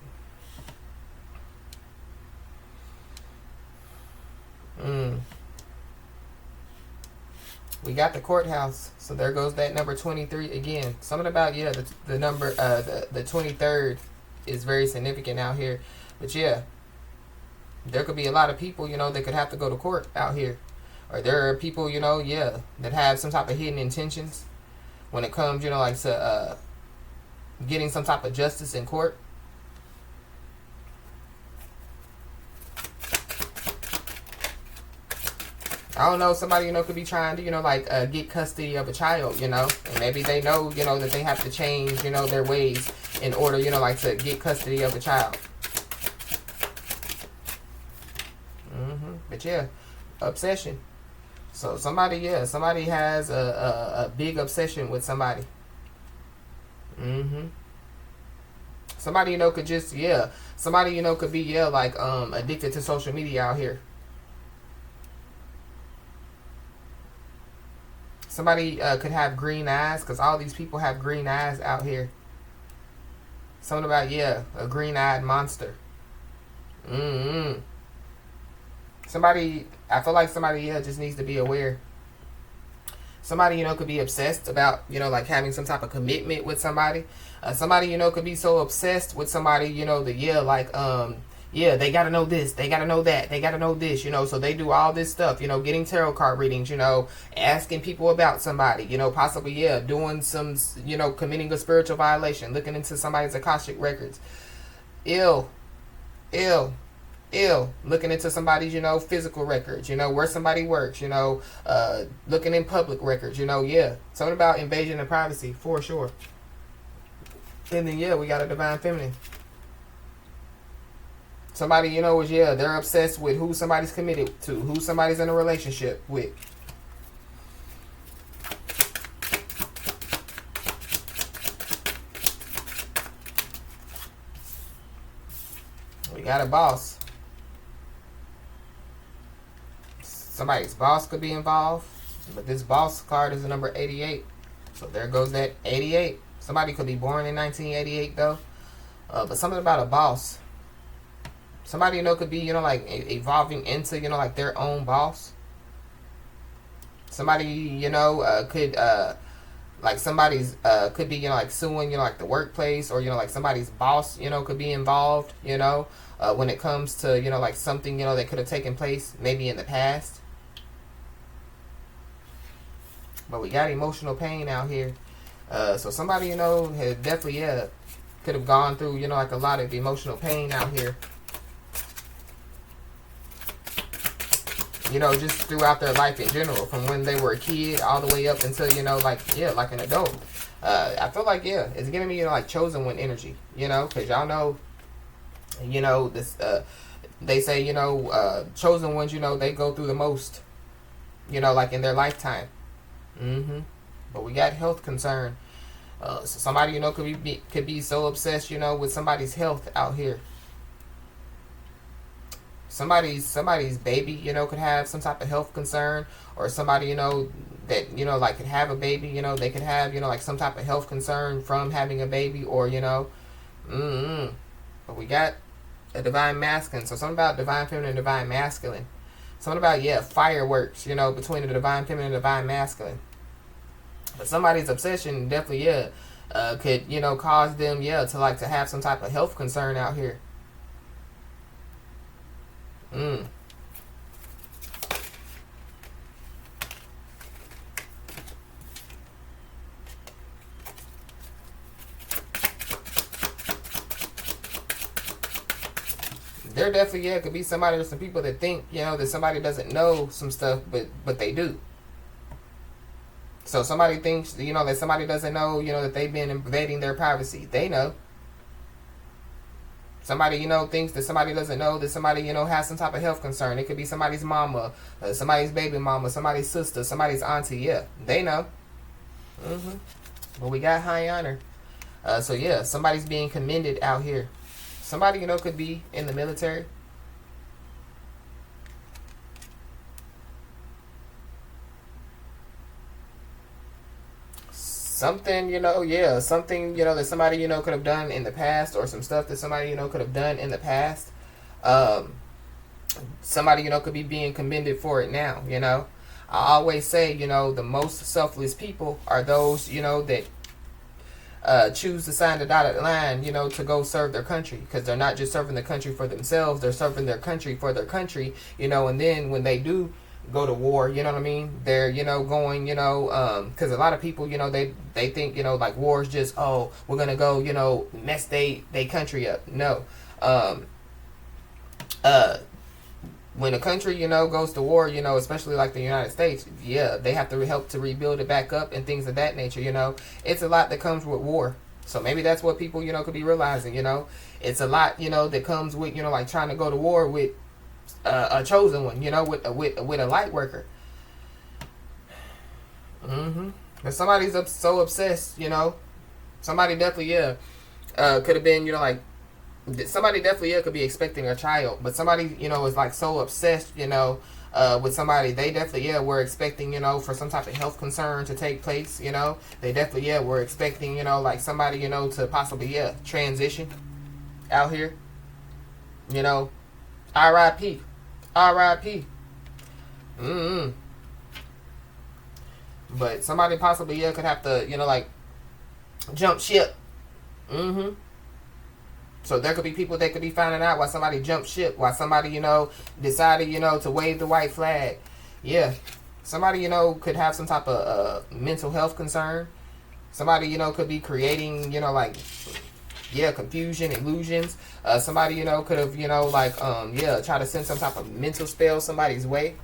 We got the courthouse, so there goes that number 23 again. Something about, yeah, the number, the 23rd is very significant out here. But yeah, there could be a lot of people, you know, that could have to go to court out here. Or there are people, you know, yeah, that have some type of hidden intentions when it comes, you know, like to getting some type of justice in court. I don't know, somebody, you know, could be trying to, you know, like get custody of a child, you know, and maybe they know, you know, that they have to change, you know, their ways in order, you know, like to get custody of a child. But yeah, obsession. So somebody, yeah, somebody has a big obsession with somebody. Somebody, you know, could just, yeah, somebody, you know, could be, yeah, like addicted to social media out here. Somebody could have green eyes, because all these people have green eyes out here. Something about, yeah, a green-eyed monster. Somebody, I feel like somebody, yeah, just needs to be aware. Somebody, you know, could be obsessed about, you know, like having some type of commitment with somebody. Somebody, you know, could be so obsessed with somebody, you know, that, yeah, like, yeah, they got to know this, they got to know that, they got to know this, you know, so they do all this stuff, you know, getting tarot card readings, you know, asking people about somebody, you know, possibly, yeah, doing some, you know, committing a spiritual violation, looking into somebody's Akashic records. Ill. Looking into somebody's, you know, physical records, you know, where somebody works, you know, looking in public records, you know, yeah. Something about invasion of privacy, for sure. And then, yeah, we got a divine feminine. Somebody, you know, is, yeah, they're obsessed with who somebody's committed to, who somebody's in a relationship with. We got a boss. Somebody's boss could be involved, but this boss card is the number 88. So there goes that 88. Somebody could be born in 1988, though. But something about a boss. Somebody, you know, could be, you know, like evolving into, you know, like their own boss. Somebody, you know, could, like somebody's, could be, you know, like suing, you know, like the workplace, or, you know, like somebody's boss, you know, could be involved, you know, when it comes to, you know, like something, you know, that could have taken place maybe in the past. But we got emotional pain out here. So somebody, you know, had definitely, yeah, could have gone through, you know, like a lot of emotional pain out here. You know, just throughout their life in general, from when they were a kid all the way up until, you know, like, yeah, like an adult. I feel like, yeah, it's giving me, you know, like chosen one energy, you know, because y'all know, you know, this, they say, you know, chosen ones, you know, they go through the most, you know, like in their lifetime. But we got health concern. So somebody, you know, could be so obsessed, you know, with somebody's health out here. Somebody's baby, you know, could have some type of health concern, or somebody, you know, that, you know, like could have a baby, you know, they could have, you know, like some type of health concern from having a baby, or, you know, but we got a divine masculine. So something about divine feminine and divine masculine. Something about, yeah, fireworks, you know, between the divine feminine and divine masculine. But somebody's obsession definitely, yeah, could, you know, cause them, yeah, to like to have some type of health concern out here. there definitely, yeah, could be somebody or some people that think, you know, that somebody doesn't know some stuff, but they do. So somebody thinks, you know, that somebody doesn't know, you know, that they've been invading their privacy. They know. Somebody, you know, thinks that somebody doesn't know that somebody, you know, has some type of health concern. It could be somebody's mama, somebody's baby mama, somebody's sister, somebody's auntie. Yeah, they know. But we got high honor. So yeah, somebody's being commended out here. Somebody, you know, could be in the military. Something, you know, yeah, something, you know, that somebody, you know, could have done in the past, or some stuff that somebody, you know, could have done in the past. Somebody, you know, could be being commended for it now, you know. I always say, you know, the most selfless people are those, you know, that choose to sign the dotted line, you know, to go serve their country, because they're not just serving the country for themselves, they're serving their country for their country, you know. And then when they do go to war, you know what I mean, they're, you know, going, you know, because a lot of people, you know, they think, you know, like war is just, oh, we're gonna go, you know, mess they country up. No. When a country, you know, goes to war, you know, especially like the United States, yeah, they have to help to rebuild it back up and things of that nature, you know. It's a lot that comes with war. So maybe that's what people, you know, could be realizing, you know. It's a lot, you know, that comes with, you know, like trying to go to war with a chosen one, you know, with a light worker. But somebody's so obsessed, you know. Somebody definitely, yeah, could have been, you know, like, somebody definitely, yeah, could be expecting a child, but somebody, you know, is like so obsessed, you know, with somebody. They definitely, yeah, were expecting, you know, for some type of health concern to take place, you know. They definitely, yeah, were expecting, you know, like somebody, you know, to possibly, yeah, transition out here, you know. R.I.P. R.I.P. But somebody possibly, yeah, could have to, you know, like, jump ship. So there could be people that could be finding out why somebody jumped ship, why somebody, you know, decided, you know, to wave the white flag. Yeah. Somebody, you know, could have some type of mental health concern. Somebody, you know, could be creating, you know, like, yeah, confusion, illusions. Somebody, you know, could have, you know, like, yeah, try to send some type of mental spell somebody's way.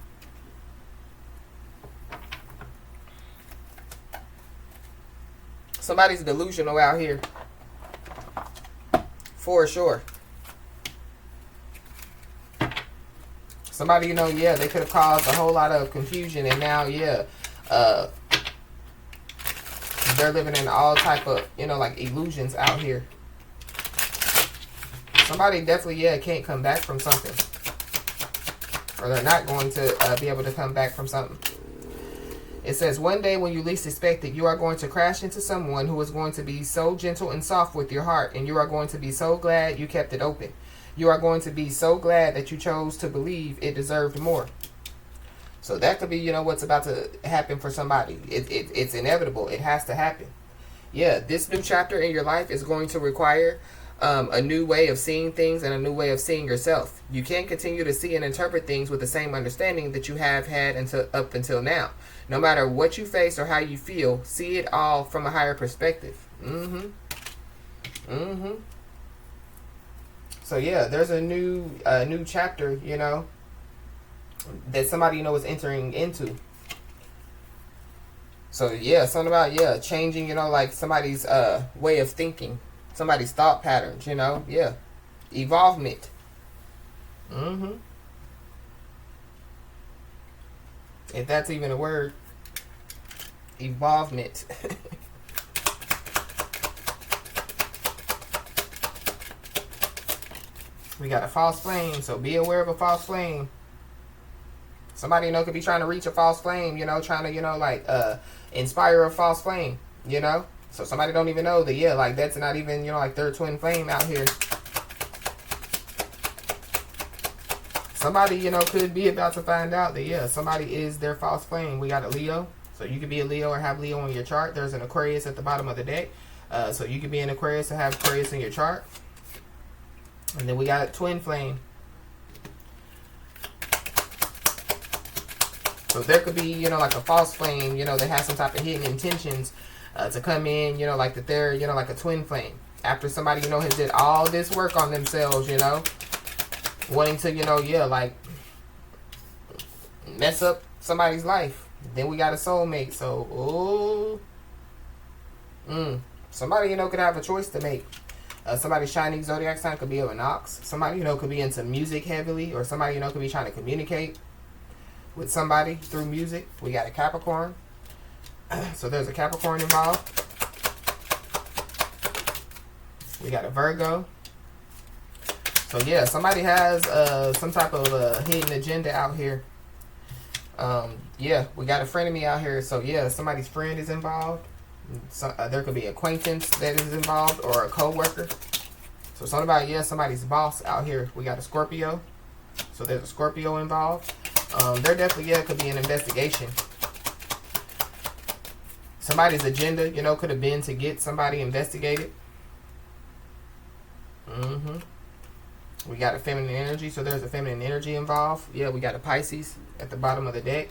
Somebody's delusional out here. For sure. Somebody, you know, yeah, they could have caused a whole lot of confusion, and now, yeah, they're living in all type of, you know, like, illusions out here. Somebody definitely, yeah, can't come back from something. Or they're not going to be able to come back from something. It says, one day when you least expect it, you are going to crash into someone who is going to be so gentle and soft with your heart, and you are going to be so glad you kept it open. You are going to be so glad that you chose to believe it deserved more. So that could be, you know, what's about to happen for somebody. It's inevitable. It has to happen. Yeah, this new chapter in your life is going to require a new way of seeing things and a new way of seeing yourself. You can't continue to see and interpret things with the same understanding that you have had up until now. No matter what you face or how you feel, see it all from a higher perspective. So yeah, there's a new chapter, you know, that somebody, you know, is entering into. So yeah, something about, yeah, changing, you know, like somebody's way of thinking, somebody's thought patterns, you know, yeah, evolvement. If that's even a word. Evolvement. We got a false flame, so be aware of a false flame. Somebody, you know, could be trying to reach a false flame, you know, trying to, you know, like, inspire a false flame, you know? So somebody don't even know that, yeah, like, that's not even, you know, like, their twin flame out here. Somebody, you know, could be about to find out that, yeah, somebody is their false flame. We got a Leo. So you could be a Leo or have Leo on your chart. There's an Aquarius at the bottom of the deck. So you could be an Aquarius and have Aquarius in your chart. And then we got a twin flame. So there could be, you know, like a false flame, you know, that has some type of hidden intentions to come in, you know, like that they're, you know, like a twin flame. After somebody, you know, has did all this work on themselves, you know. wanting to, yeah, like mess up somebody's life. Then we got a soulmate. So, somebody, could have a choice to make. Somebody's shining zodiac sign could be of an ox. Somebody, could be into music heavily. Or somebody, could be trying to communicate with somebody through music. We got a Capricorn. So there's a Capricorn involved. We got a Virgo. So yeah, somebody has some type of hidden agenda out here. Yeah, we got a frenemy out here. So yeah, somebody's friend is involved. So, there could be acquaintance that is involved or a co-worker. So something about, yeah, somebody's boss out here. We got a Scorpio. So there's a Scorpio involved. There definitely, yeah, could be an investigation. Somebody's agenda, could have been to get somebody investigated. We got a feminine energy, so there's a feminine energy involved. Yeah, we got a Pisces at the bottom of the deck.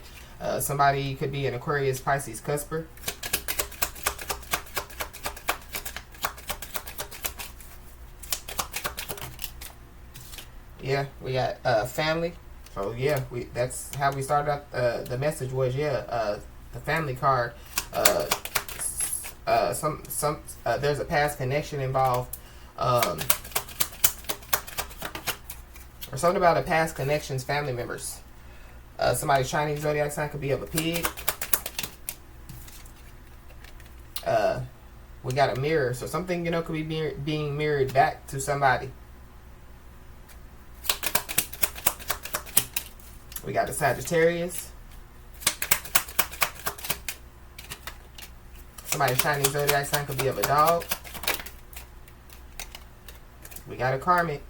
Somebody could be an Aquarius, Pisces, Cusper. Yeah, we got family. So yeah, that's how we started out. The message was, yeah, the family card. There's a past connection involved. Or something about a past connections, family members. Somebody's Chinese zodiac sign could be of a pig. We got a mirror. So something, could be being mirrored back to somebody. We got a Sagittarius. Somebody's Chinese zodiac sign could be of a dog. We got a karmic.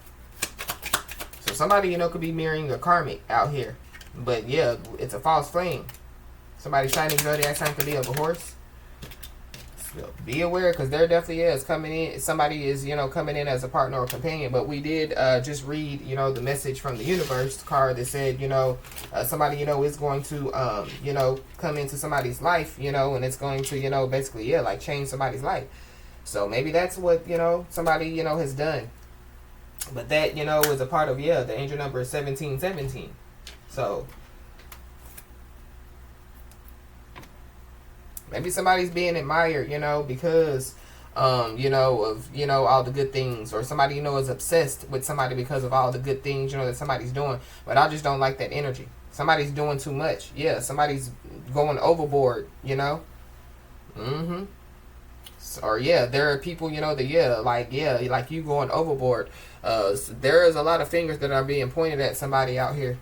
So somebody, could be mirroring a karmic out here. But yeah, it's a false flame. Somebody's Chinese zodiac sign could be of a horse. So be aware, because there definitely is coming in. Somebody is, coming in as a partner or companion. But we did just read, the message from the universe card that said, somebody, is going to, come into somebody's life, and it's going to, basically, yeah, like change somebody's life. So maybe that's what, somebody, has done. But that, is a part of, yeah, the angel number is 1717. So maybe somebody's being admired, because, of, all the good things. Or somebody, is obsessed with somebody because of all the good things, that somebody's doing. But I just don't like that energy. Somebody's doing too much. Yeah, somebody's going overboard, Or yeah, there are people, that like you going overboard. So there is a lot of fingers that are being pointed at somebody out here.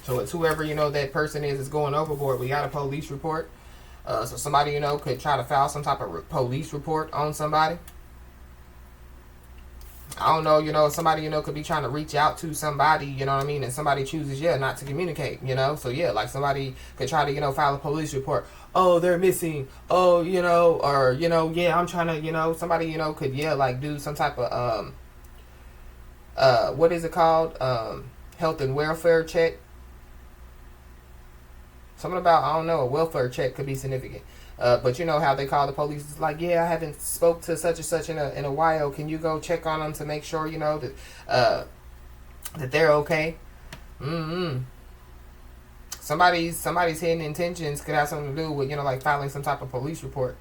So it's whoever, that person is going overboard. We got a police report. So somebody, could try to file some type of police report on somebody. I don't know, somebody, could be trying to reach out to somebody, and somebody chooses, yeah, not to communicate, So, yeah, like somebody could try to, file a police report. Oh, they're missing. Oh, or, yeah, I'm trying to, somebody, could, yeah, like do some type of, what is it called? Health and welfare check. Something about, I don't know, a welfare check could be significant. But you know how they call the police. It's like, yeah, I haven't spoke to such and such in a while. Can you go check on them to make sure, that they're okay? Somebody's hidden intentions could have something to do with, like filing some type of police report.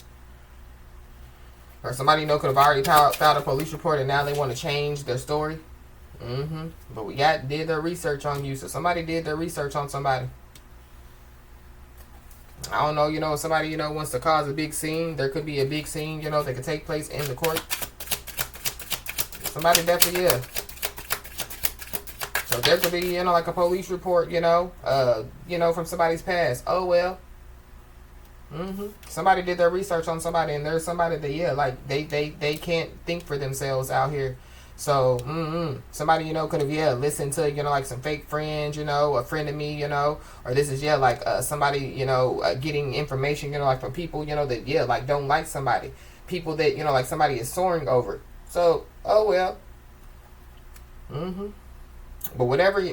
Or somebody, could have already filed a police report and now they want to change their story. But we did their research on you. So somebody did their research on somebody. I don't know, somebody, wants to cause a big scene. There could be a big scene, that could take place in the court. Somebody definitely, yeah. So there could be, like a police report, from somebody's past. Oh, well. Somebody did their research on somebody, and there's somebody that, yeah, like, they can't think for themselves out here. So, somebody, could have, yeah, listened to, like some fake friends, a friend of me, or this is, yeah, like, somebody, getting information, like from people, that, yeah, like, don't like somebody. People that, like somebody is soaring over. So, oh, well. But whatever,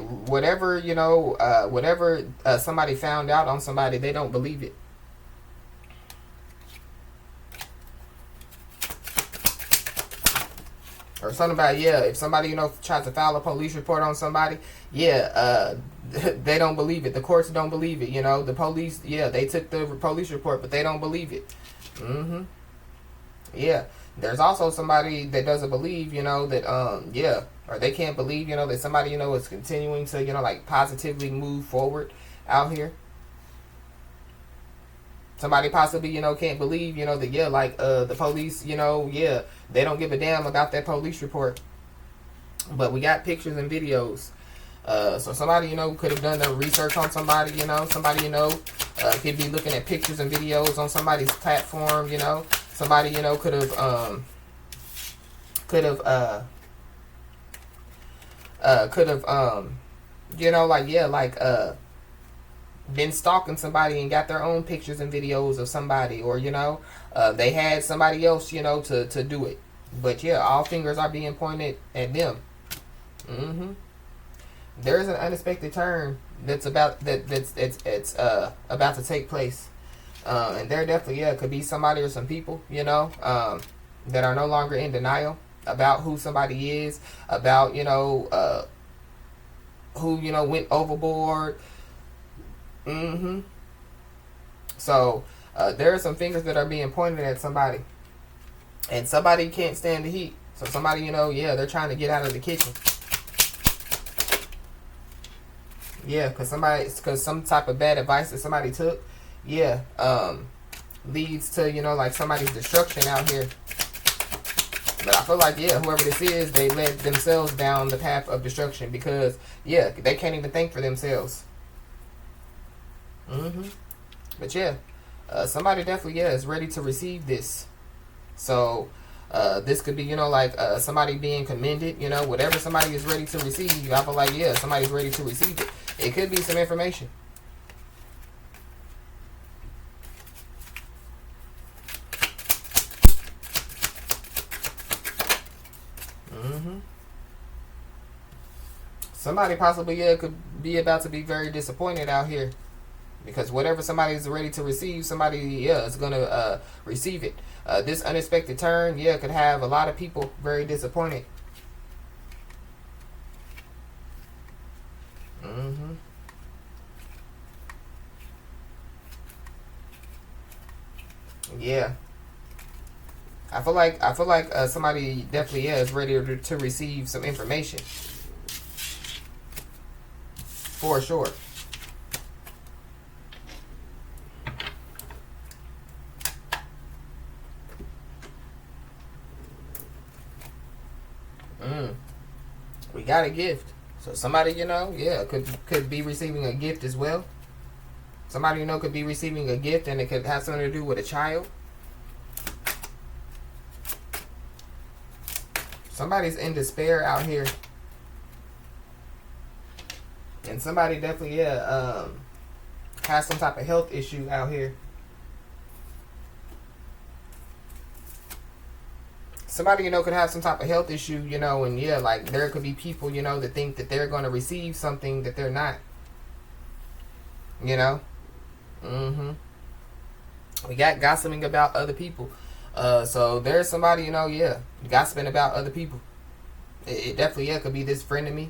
somebody found out on somebody, they don't believe it. or something about, yeah, if somebody, you know, tries to file a police report on somebody, yeah, they don't believe it. The courts don't believe it, you know. The police, yeah, they took the police report, but they don't believe it. Yeah. There's also somebody that doesn't believe, you know, that, yeah, or they can't believe, you know, that somebody, you know, is continuing to, you know, like, positively move forward out here. Somebody possibly, you know, can't believe, you know, that, yeah, like, the police, you know, yeah, they don't give a damn about that police report. But we got pictures and videos. So somebody, you know, could have done the research on somebody, you know. Somebody, you know, could be looking at pictures and videos on somebody's platform, you know. Somebody, you know, could have, you know, like, yeah, like, been stalking somebody and got their own pictures and videos of somebody, or, you know, they had somebody else, you know, to do it. But yeah, all fingers are being pointed at them. There's an unexpected turn that's about it's about to take place, and there definitely, yeah, could be somebody or some people, you know, that are no longer in denial about who somebody is, about, you know, who, you know, went overboard. So there are some fingers that are being pointed at somebody, and somebody can't stand the heat. So somebody, you know, yeah, they're trying to get out of the kitchen. Yeah, because some type of bad advice that somebody took, yeah, leads to, you know, like, somebody's destruction out here. But I feel like, yeah, whoever this is, they led themselves down the path of destruction, because, yeah, they can't even think for themselves. But yeah, somebody definitely, yeah, is ready to receive this. So this could be, you know, like, somebody being commended, you know, whatever somebody is ready to receive. I feel like, yeah, somebody's ready to receive it. It could be some information. Somebody possibly, yeah, could be about to be very disappointed out here. Because whatever somebody is ready to receive, somebody, yeah, is going to receive it. This unexpected turn, yeah, could have a lot of people very disappointed. Yeah. I feel like somebody definitely, yeah, is ready to receive some information. For sure. We got a gift. So somebody, you know, yeah, could be receiving a gift as well. Somebody, you know, could be receiving a gift, and it could have something to do with a child. Somebody's in despair out here. And somebody definitely, yeah, has some type of health issue out here. Somebody, you know, could have some type of health issue, you know, and yeah, like, there could be people, you know, that think that they're going to receive something that they're not. You know? We got gossiping about other people. So there's somebody, you know, yeah, gossiping about other people. It definitely, yeah, could be this friend of me.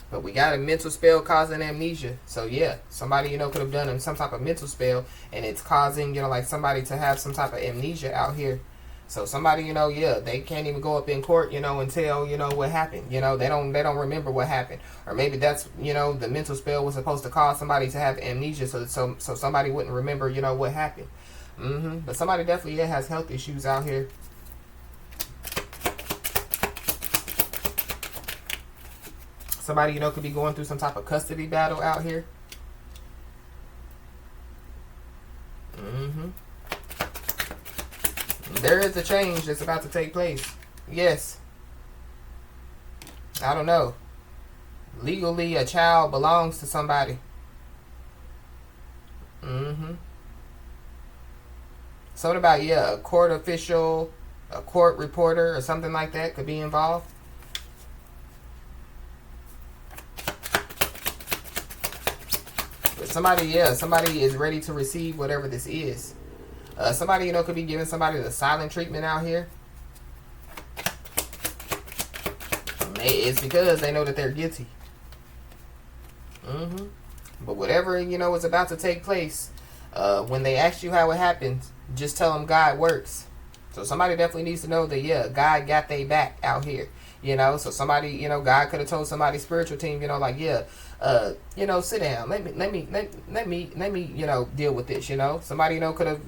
But we got a mental spell causing amnesia. So yeah, somebody, you know, could have done some type of mental spell, and it's causing, you know, like, somebody to have some type of amnesia out here. So somebody, you know, yeah, they can't even go up in court, you know, and tell, you know, what happened. You know, they don't remember what happened. Or maybe that's, you know, the mental spell was supposed to cause somebody to have amnesia, so somebody wouldn't remember, you know, what happened. But somebody definitely, yeah, has health issues out here. Somebody, you know, could be going through some type of custody battle out here. There is a change that's about to take place. Yes. I don't know. Legally, a child belongs to somebody. Something about, yeah, a court official, a court reporter, or something like that could be involved. Somebody, yeah, somebody is ready to receive whatever this is. Somebody, you know, could be giving somebody the silent treatment out here. It's because they know that they're guilty. But whatever, is about to take place, when they ask you how it happens, just tell them God works. So somebody definitely needs to know that, yeah, God got they back out here. So somebody, God could have told somebody's spiritual team, like, yeah, sit down. Let me, deal with this. Somebody, could have,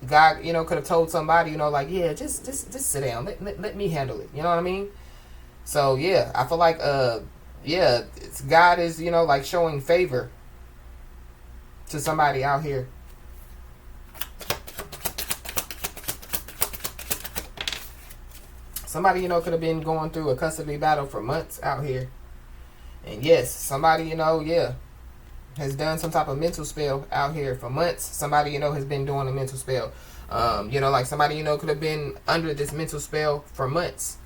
God, could have told somebody, like, yeah, just sit down. Let me handle it. You know what I mean? So yeah, I feel like, yeah, God is, like showing favor to somebody out here. Somebody, could have been going through a custody battle for months out here. And yes, somebody, yeah, has done some type of mental spell out here for months. Somebody, has been doing a mental spell. Like somebody, could have been under this mental spell for months.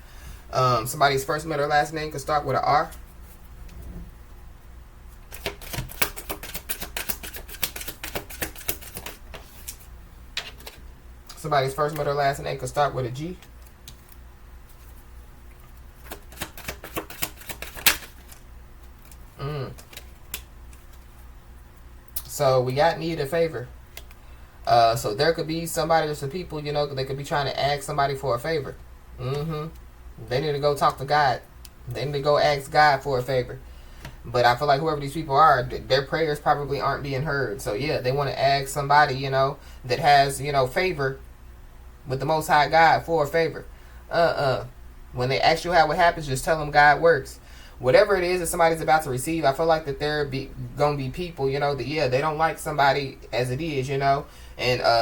Somebody's first, middle, or last name could start with an R. Somebody's first, middle, or last name could start with a G. So we got need a favor. So there could be somebody or some people, they could be trying to ask somebody for a favor. They need to go talk to God. They need to go ask God for a favor. But I feel like whoever these people are, their prayers probably aren't being heard. So yeah, they want to ask somebody, that has, favor with the Most High God for a favor. When they ask you how it happens, just tell them God works. Whatever it is that somebody's about to receive, I feel like that there gonna be people, that, yeah, they don't like somebody as it is, and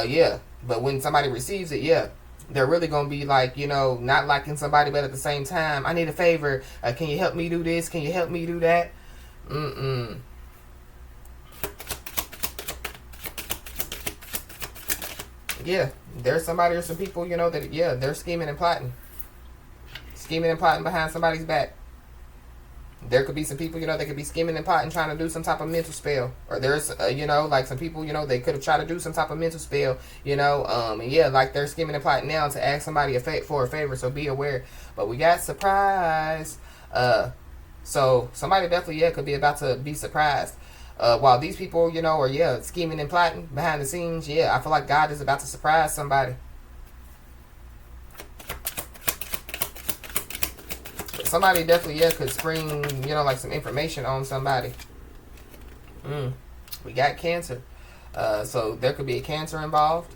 yeah, but when somebody receives it, yeah, they're really gonna be like, not liking somebody, but at the same time, I need a favor. Can you help me do this? Can you help me do that? Yeah, there's somebody or some people, that, yeah, they're scheming and plotting behind somebody's back. There could be some people, they could be scheming and plotting, trying to do some type of mental spell. Or there's, like some people, they could have tried to do some type of mental spell, and yeah, like they're scheming and plotting now to ask somebody for a favor, so be aware. But we got surprise. So somebody definitely, yeah, could be about to be surprised. While these people, are, yeah, scheming and plotting behind the scenes, yeah, I feel like God is about to surprise somebody. Somebody definitely, yeah, could spring, like some information on somebody. We got Cancer. So there could be a Cancer involved.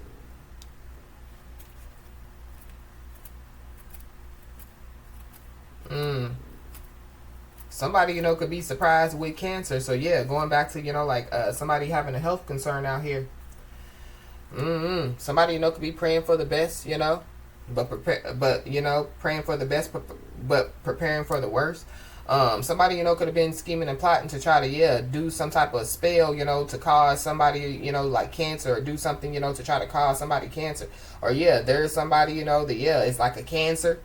Somebody, could be surprised with Cancer. So yeah, going back to, like somebody having a health concern out here. Somebody, could be praying for the best, but praying for the best, but preparing for the worst. Somebody, could have been scheming and plotting to try to, yeah, do some type of spell, to cause somebody, like cancer, or do something, to try to cause somebody cancer. Or yeah, there's somebody, that, yeah, it's like a cancer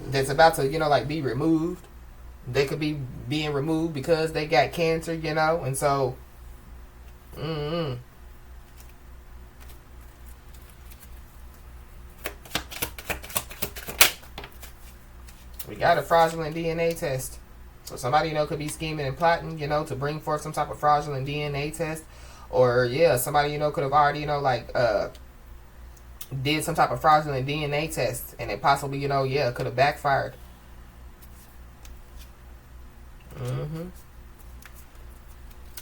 that's about to, like be removed. They could be being removed because they got cancer, and so, we got a fraudulent DNA test. So somebody, could be scheming and plotting, to bring forth some type of fraudulent DNA test. Or, yeah, somebody, could have already, did some type of fraudulent DNA test. And it possibly, yeah, could have backfired.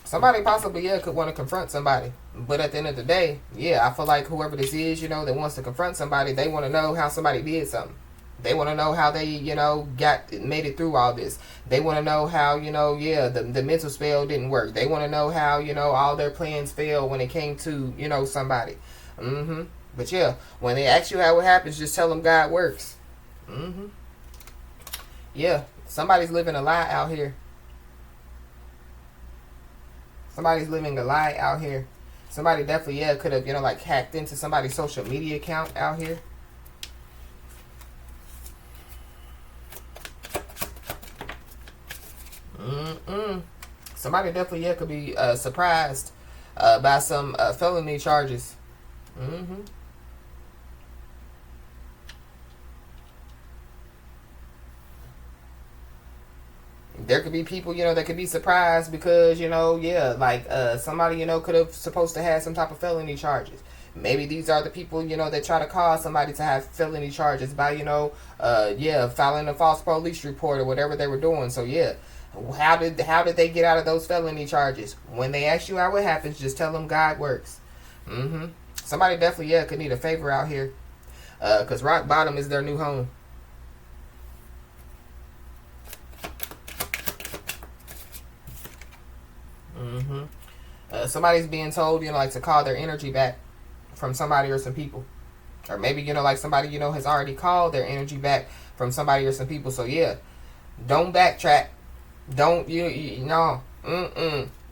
Somebody possibly, yeah, could want to confront somebody. But at the end of the day, yeah, I feel like whoever this is, that wants to confront somebody, they want to know how somebody did something. They want to know how they, made it through all this. They want to know how, yeah, the mental spell didn't work. They want to know how, all their plans failed when it came to, somebody. But yeah, when they ask you how it happens, just tell them God works. Yeah, somebody's living a lie out here. Somebody's living a lie out here. Somebody definitely, yeah, could have, like hacked into somebody's social media account out here. Somebody definitely, yeah, could be surprised by some felony charges. There could be people, that could be surprised because, like somebody, could have supposed to have some type of felony charges. Maybe these are the people, that try to cause somebody to have felony charges by, filing a false police report or whatever they were doing. So yeah, how did they get out of those felony charges? When they ask you how it happens, just tell them God works. Somebody definitely, could need a favor out here. Because rock bottom is their new home. Somebody's being told, like to call their energy back from somebody or some people. Or maybe, like somebody, has already called their energy back from somebody or some people. So yeah, don't backtrack. Don't, no.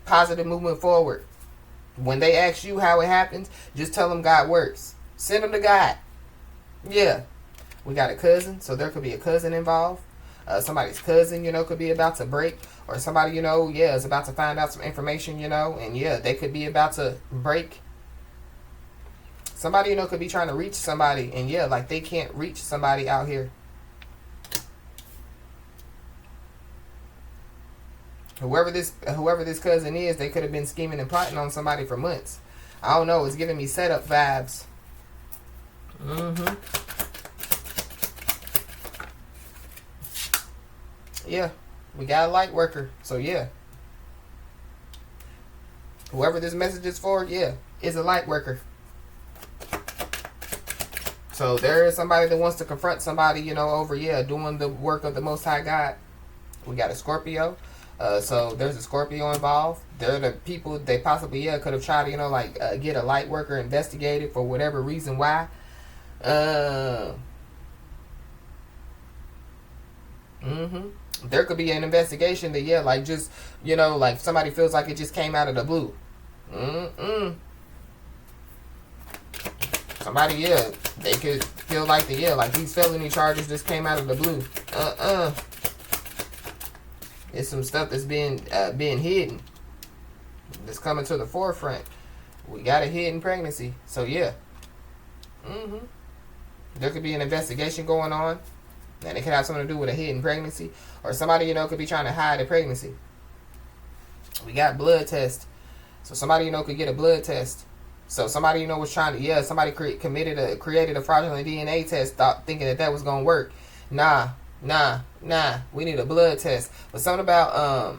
Positive movement forward. When they ask you how it happens, just tell them God works. Send them to God. Yeah. We got a cousin, so there could be a cousin involved. Somebody's cousin, could be about to break. Or somebody, is about to find out some information, and yeah, they could be about to break. Somebody, could be trying to reach somebody, and yeah, like they can't reach somebody out here. Whoever this cousin is, they could have been scheming and plotting on somebody for months. I don't know, it's giving me setup vibes. Yeah, we got a light worker. So yeah, whoever this message is for, yeah, is a light worker. So there is somebody that wants to confront somebody, over, doing the work of the Most High God. We got a Scorpio. So there's a Scorpio involved. They're the people they possibly, could have tried to, get a light worker investigated for whatever reason why. There could be an investigation that, like just, like somebody feels like it just came out of the blue. Somebody, they could feel like like these felony charges just came out of the blue. It's some stuff that's being hidden. That's coming to the forefront. We got a hidden pregnancy. So yeah. There could be an investigation going on. And it could have something to do with a hidden pregnancy. Or somebody, could be trying to hide a pregnancy. We got blood test. So somebody, could get a blood test. So somebody, was trying to, somebody created a fraudulent DNA test, thinking that was going to work. Nah. We need a blood test. But something about,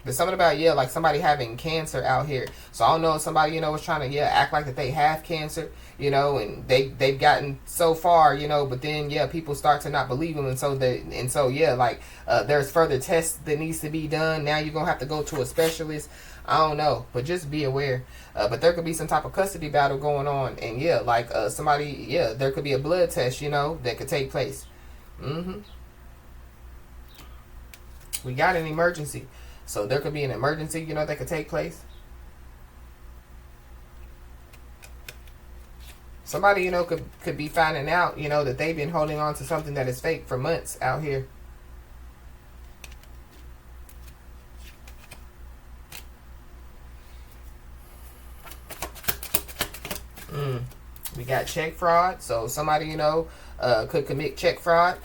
like somebody having cancer out here. So I don't know if somebody, was trying to, act like that they have cancer, and they've gotten so far, but then, people start to not believe them. And so, there's further tests that needs to be done. Now you're going to have to go to a specialist. I don't know, but just be aware. But there could be some type of custody battle going on. And somebody, there could be a blood test, that could take place. We got an emergency. So there could be an emergency, that could take place. Somebody, could be finding out, that they've been holding on to something that is fake for months out here. We got check fraud. So somebody, could commit check fraud.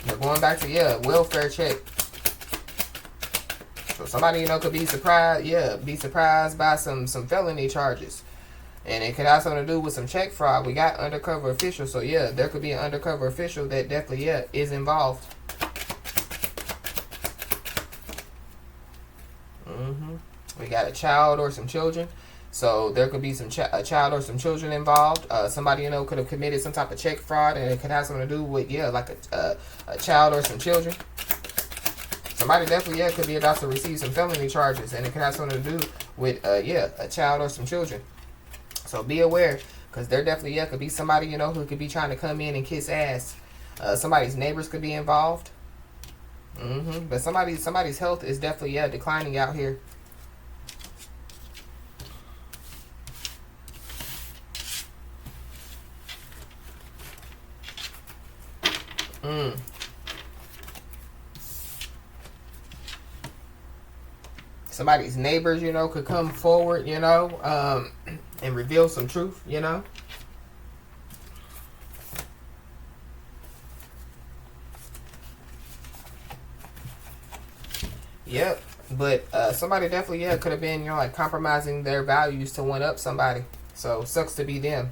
They're going back to, welfare check. So somebody, could be surprised by some felony charges. And it could have something to do with some check fraud. We got undercover officials. So there could be an undercover official that definitely, is involved. We got a child or some children. So there could be a child or some children involved. Somebody, could have committed some type of check fraud, and it could have something to do with, like a child or some children. Somebody definitely, could be about to receive some felony charges, and it could have something to do with, a child or some children. So be aware, because there definitely, could be somebody, who could be trying to come in and kiss ass. Somebody's neighbors could be involved. But somebody's health is definitely, declining out here. Somebody's neighbors, could come forward, and reveal some truth, Yep. But somebody definitely, yeah, could have been, you know, like compromising their values to one up somebody. So sucks to be them.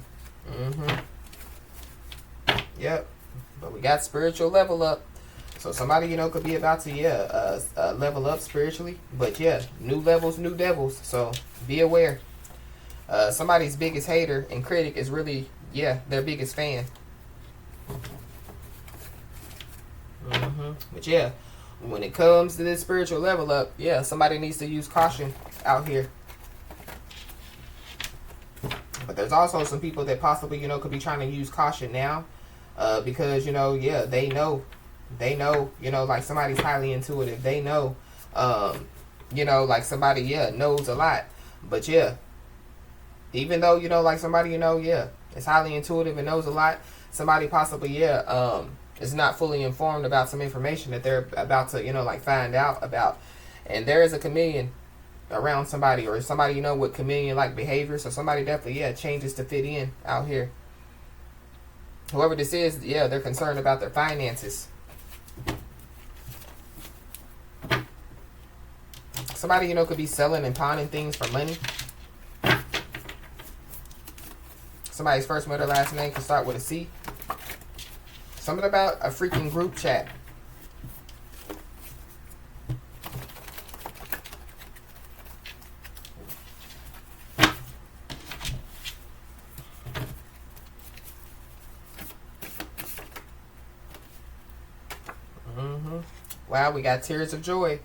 Yep. But we got spiritual level up. So somebody, you know, could be about to, yeah, level up spiritually. But yeah, new levels, new devils. So be aware. Somebody's biggest hater and critic is really, yeah, their biggest fan. But yeah, when it comes to this spiritual level up, yeah, somebody needs to use caution out here. But there's also some people that possibly, you know, could be trying to use caution now. Because, you know, yeah, they know, you know, like somebody's highly intuitive. They know, you know, like somebody, yeah, knows a lot. But yeah, even though, you know, like somebody, you know, yeah, is highly intuitive and knows a lot, somebody possibly, yeah, is not fully informed about some information that they're about to, you know, like find out about. And there is a chameleon around somebody, or somebody, you know, with chameleon-like behavior. So somebody definitely, yeah, changes to fit in out here. Whoever this is, yeah, they're concerned about their finances. Somebody, you know, could be selling and pawning things for money. Somebody's first, middle, last name could start with a C. Something about a freaking group chat. Wow, we got tears of joy.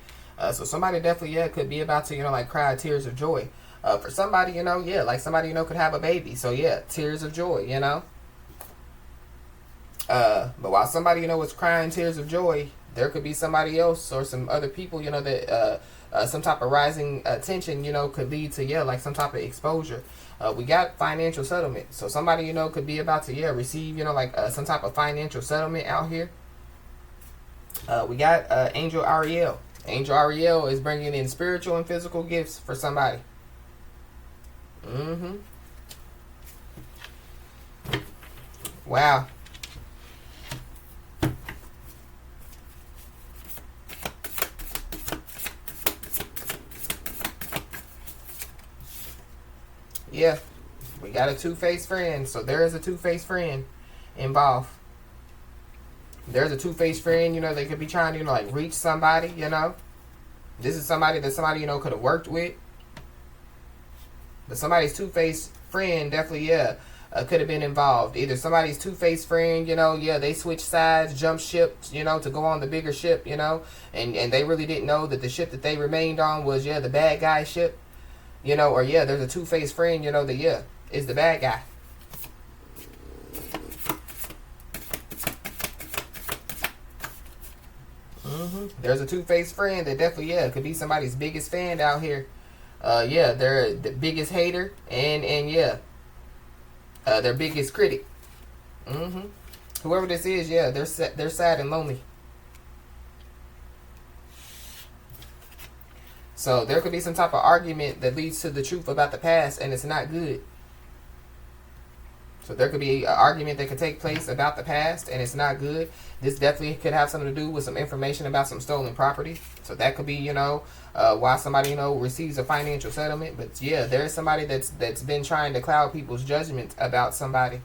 So somebody definitely, yeah, could be about to, you know, like cry tears of joy. For somebody, you know, yeah, like somebody, you know, could have a baby. So yeah, tears of joy, you know. But while somebody, you know, is crying tears of joy, there could be somebody else or some other people, you know, that some type of rising tension, you know, could lead to, yeah, like some type of exposure. We got financial settlement. So somebody, you know, could be about to, yeah, receive, you know, like some type of financial settlement out here. We got Angel Ariel. Angel Ariel is bringing in spiritual and physical gifts for somebody. Wow. Yeah. We got a two-faced friend. So there is a two-faced friend involved. There's a two-faced friend, you know, they could be trying to, you know, like reach somebody, you know. This is somebody that somebody, you know, could have worked with. But somebody's two-faced friend definitely, yeah, could have been involved. Either somebody's two-faced friend, you know, yeah, they switched sides, jumped ship, you know, to go on the bigger ship, you know. And they really didn't know that the ship that they remained on was, yeah, the bad guy ship. You know, or yeah, there's a two-faced friend, you know, that, yeah, is the bad guy. There's a two-faced friend that definitely, yeah, could be somebody's biggest fan out here. Yeah, they're the biggest hater and yeah, their biggest critic. Whoever this is, yeah, they're sad and lonely. So there could be some type of argument that leads to the truth about the past, and it's not good. So there could be an argument that could take place about the past, and it's not good. This definitely could have something to do with some information about some stolen property. So that could be, you know, why somebody, you know, receives a financial settlement. But yeah, there's somebody that's been trying to cloud people's judgment about somebody.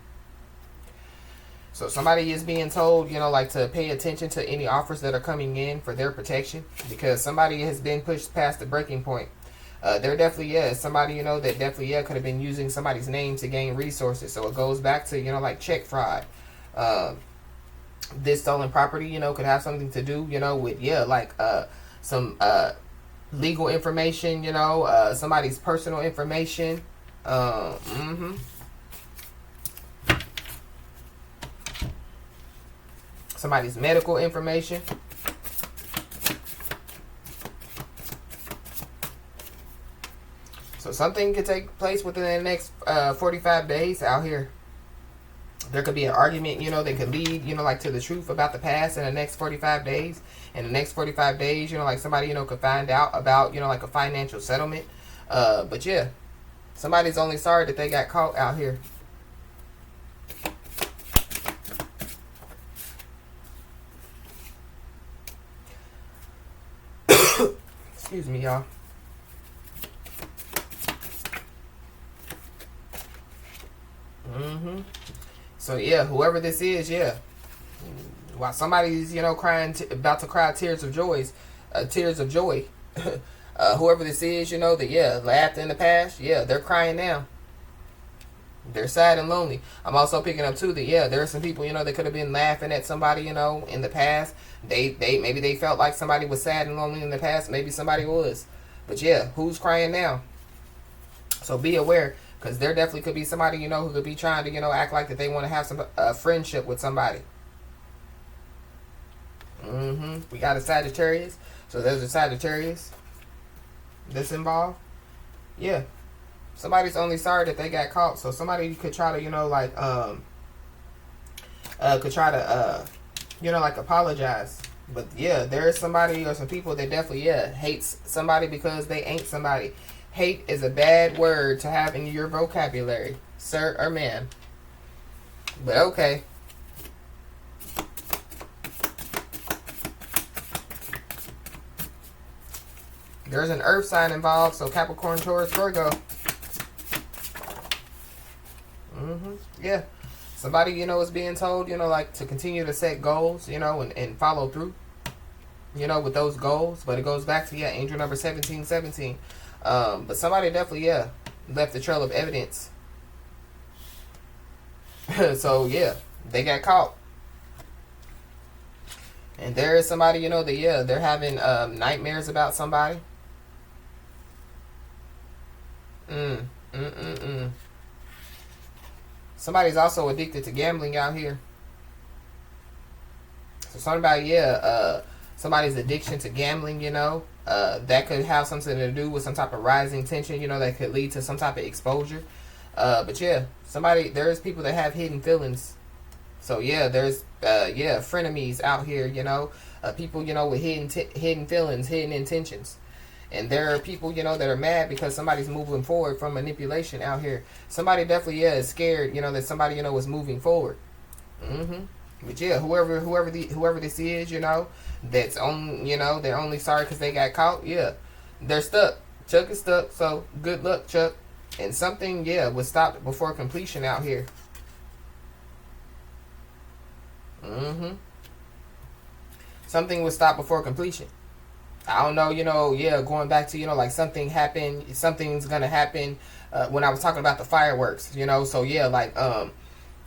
So somebody is being told, you know, like to pay attention to any offers that are coming in for their protection, because somebody has been pushed past the breaking point. There definitely, yeah, somebody, you know, that definitely, yeah, could have been using somebody's name to gain resources. So it goes back to, you know, like check fraud. This stolen property, you know, could have something to do, you know, with, yeah, like some legal information, you know, somebody's personal information. Somebody's medical information. So something could take place within the next 45 days out here. There could be an argument, you know, that could lead, you know, like to the truth about the past in the next 45 days. In the next 45 days, you know, like somebody, you know, could find out about, you know, like a financial settlement. But yeah, somebody's only sorry that they got caught out here. Excuse me, y'all. So yeah, whoever this is, yeah. While somebody's, crying, about to cry tears of joy, whoever this is, that, yeah, laughed in the past, yeah, they're crying now. They're sad and lonely. I'm also picking up too that, yeah, there are some people, that could have been laughing at somebody, in the past. Maybe they felt like somebody was sad and lonely in the past. Maybe somebody was. But yeah, who's crying now? So be aware, because there definitely could be somebody, who could be trying to, act like that they want to have some friendship with somebody. We got a Sagittarius. So there's a Sagittarius that's involved. Yeah. Somebody's only sorry that they got caught. So somebody could try to, could try to, apologize. But yeah, there's somebody or some people that definitely, hates somebody because they ain't somebody. Hate is a bad word to have in your vocabulary, sir or ma'am. But okay. There's an earth sign involved, so Capricorn, Taurus, Virgo. Yeah. Somebody, is being told, to continue to set goals, and follow through, with those goals. But it goes back to, angel number 1717. But somebody definitely, left a trail of evidence. So, yeah, they got caught. And there is somebody, that, they're having nightmares about somebody. Somebody's also addicted to gambling out here. So something about, somebody's addiction to gambling, that could have something to do with some type of rising tension, that could lead to some type of exposure. But yeah, there's people that have hidden feelings. So yeah, there's, frenemies out here, people, with hidden feelings, hidden intentions. And there are people, that are mad because somebody's moving forward from manipulation out here. Somebody definitely, is scared, that somebody, is moving forward. But yeah, whoever this is, that's on, they're only sorry because they got caught. Yeah, they're stuck. Chuck is stuck. So good luck, Chuck. And something, was stopped before completion out here. Something was stopped before completion. I don't know, going back to, like something happened, something's gonna happen. When I was talking about the fireworks, so yeah, like,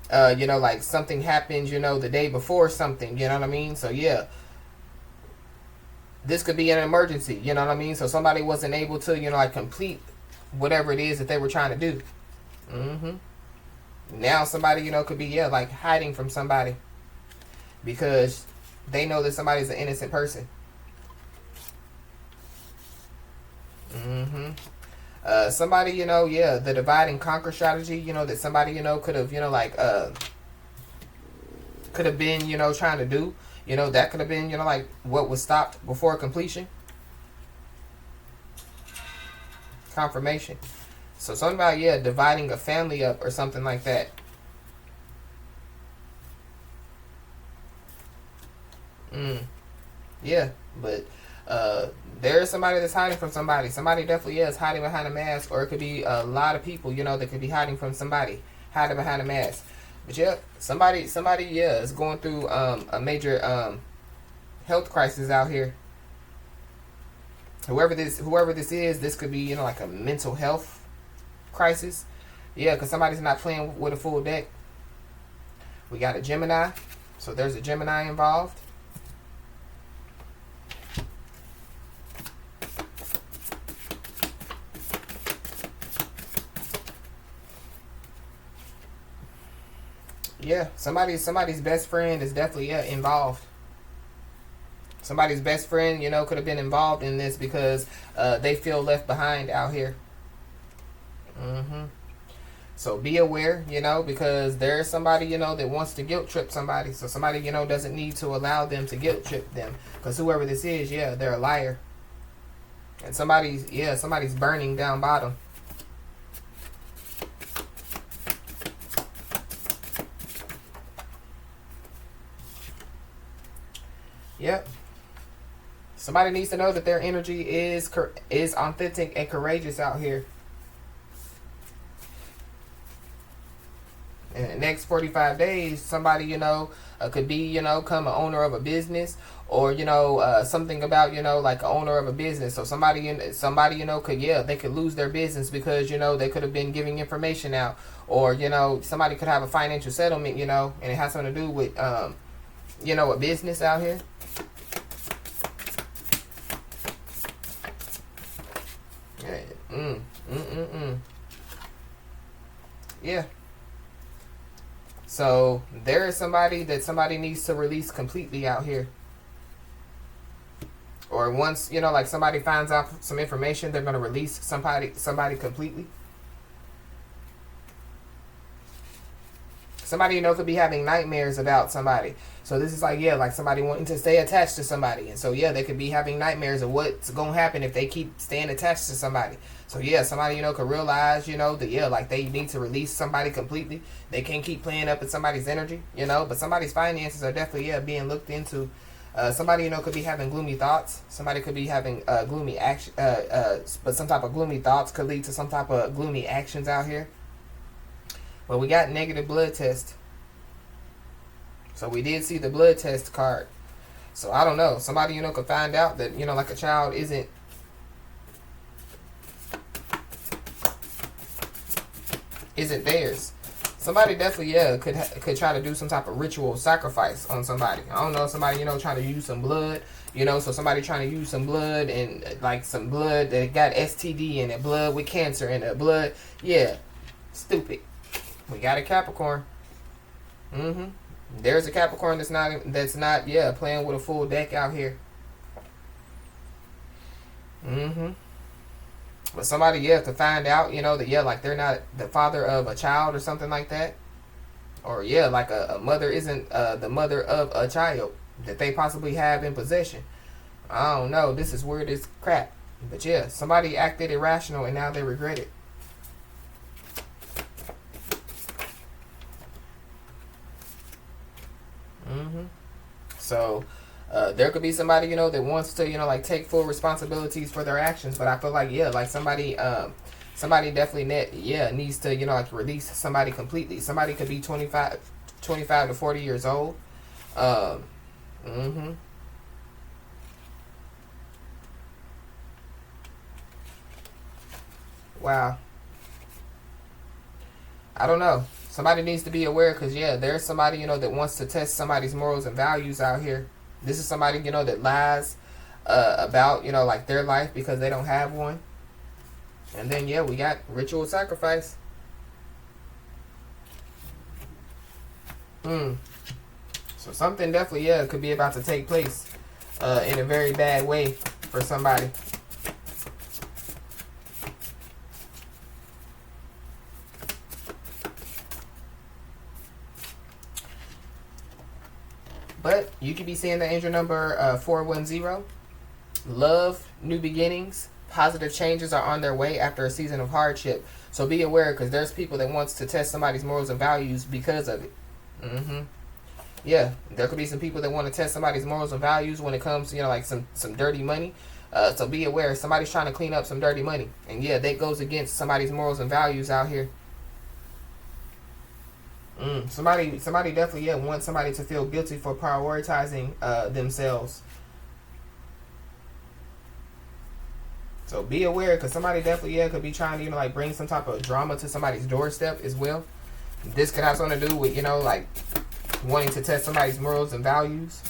like something happened, the day before something, you know what I mean? So yeah, this could be an emergency, you know what I mean? So somebody wasn't able to, like complete whatever it is that they were trying to do. Now somebody, could be, like hiding from somebody because they know that somebody's an innocent person. Somebody, the divide and conquer strategy, that somebody, could have, could have been, trying to do, that could have been, like what was stopped before completion. Confirmation. So something about, dividing a family up or something like that. Yeah, but there's somebody that's hiding from somebody. Somebody definitely is hiding behind a mask, or it could be a lot of people, that could be hiding from somebody, hiding behind a mask. But yeah, somebody, is going through a major health crisis out here. Whoever this is, this could be, like a mental health crisis. Yeah, because somebody's not playing with a full deck. We got a Gemini, so there's a Gemini involved. Yeah, somebody's best friend is definitely involved. Somebody's best friend, could have been involved in this because they feel left behind out here. So be aware, because there's somebody, that wants to guilt trip somebody. So somebody, doesn't need to allow them to guilt trip them. Because whoever this is, they're a liar. And somebody's burning down bottom. Yep. Somebody needs to know that their energy is authentic and courageous out here. In the next 45 days, somebody, could be, come an owner of a business, or, something about, like an owner of a business. So somebody, could, they could lose their business because, they could have been giving information out, or, somebody could have a financial settlement, and it has something to do with, a business out here. Yeah. So there is somebody that somebody needs to release completely out here. Or once, like somebody finds out some information, they're going to release somebody completely. Somebody, could be having nightmares about somebody. So this is like, like somebody wanting to stay attached to somebody. And so, they could be having nightmares of what's going to happen if they keep staying attached to somebody. So, somebody, could realize, that, like they need to release somebody completely. They can't keep playing up with somebody's energy, but somebody's finances are definitely, being looked into. Somebody, could be having gloomy thoughts. Somebody could be having gloomy action, but some type of gloomy thoughts could lead to some type of gloomy actions out here. Well, we got negative blood test. So we did see the blood test card. So I don't know. Somebody, could find out that, like a child isn't theirs. Somebody definitely, could try to do some type of ritual sacrifice on somebody. I don't know, somebody, trying to use some blood, so somebody trying to use some blood, and like some blood that got STD in it, blood with cancer in it, blood, stupid. We got a Capricorn. There's a Capricorn that's not playing with a full deck out here. But somebody, to find out, that, like they're not the father of a child or something like that. Or, like a mother isn't the mother of a child that they possibly have in possession. I don't know. This is weird as crap. But, somebody acted irrational and now they regret it. So, there could be somebody, that wants to, like take full responsibilities for their actions. But I feel like, like somebody definitely needs to, like release somebody completely. Somebody could be 25 to 40 years old. Wow. I don't know. Somebody needs to be aware because, there's somebody, that wants to test somebody's morals and values out here. This is somebody, that lies about, like their life because they don't have one. And then, we got ritual sacrifice. So something definitely, could be about to take place in a very bad way for somebody. But you could be seeing the angel number 410. Love, new beginnings, positive changes are on their way after a season of hardship. So be aware because there's people that wants to test somebody's morals and values because of it. There could be some people that want to test somebody's morals and values when it comes to, like some dirty money. So be aware. Somebody's trying to clean up some dirty money. And that goes against somebody's morals and values out here. Somebody definitely wants somebody to feel guilty for prioritizing themselves. So be aware because somebody definitely could be trying to like bring some type of drama to somebody's doorstep as well. This could have something to do with like wanting to test somebody's morals and values.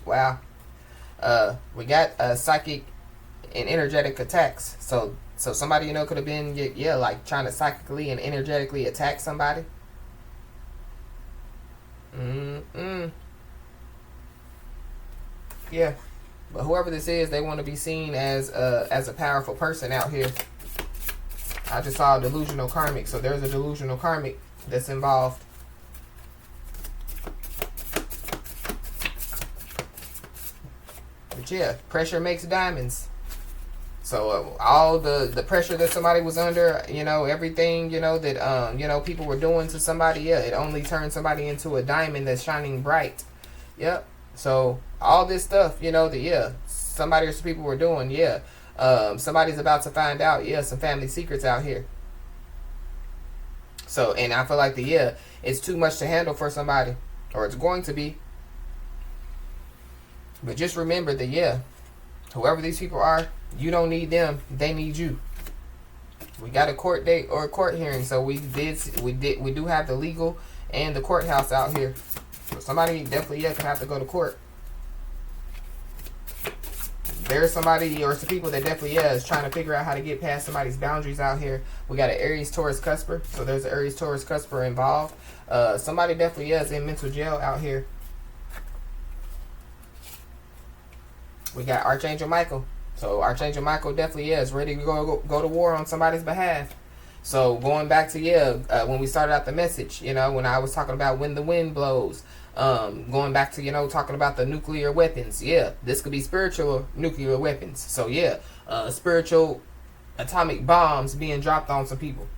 Wow. We got psychic and energetic attacks. So somebody, could have been, like trying to psychically and energetically attack somebody. Yeah. But whoever this is, they want to be seen as a powerful person out here. I just saw a delusional karmic, so there's a delusional karmic that's involved. But pressure makes diamonds. So all the pressure that somebody was under, everything, that, people were doing to somebody, it only turned somebody into a diamond that's shining bright. Yep. So all this stuff, that somebody or some people were doing, somebody's about to find out, some family secrets out here. So, and I feel like it's too much to handle for somebody, or it's going to be. But just remember that, whoever these people are, you don't need them, they need you. We got a court date or a court hearing, so we do have the legal and the courthouse out here. So somebody definitely can have to go to court. There's somebody or some people that definitely is trying to figure out how to get past somebody's boundaries out here. We got an Aries Taurus cusper, so there's an Aries Taurus cusper involved. Somebody definitely is in mental jail out here. We got Archangel Michael. So Archangel Michael definitely is ready to go to war on somebody's behalf. So going back to when we started out the message, when I was talking about when the wind blows, going back to talking about the nuclear weapons, this could be spiritual nuclear weapons. So spiritual atomic bombs being dropped on some people.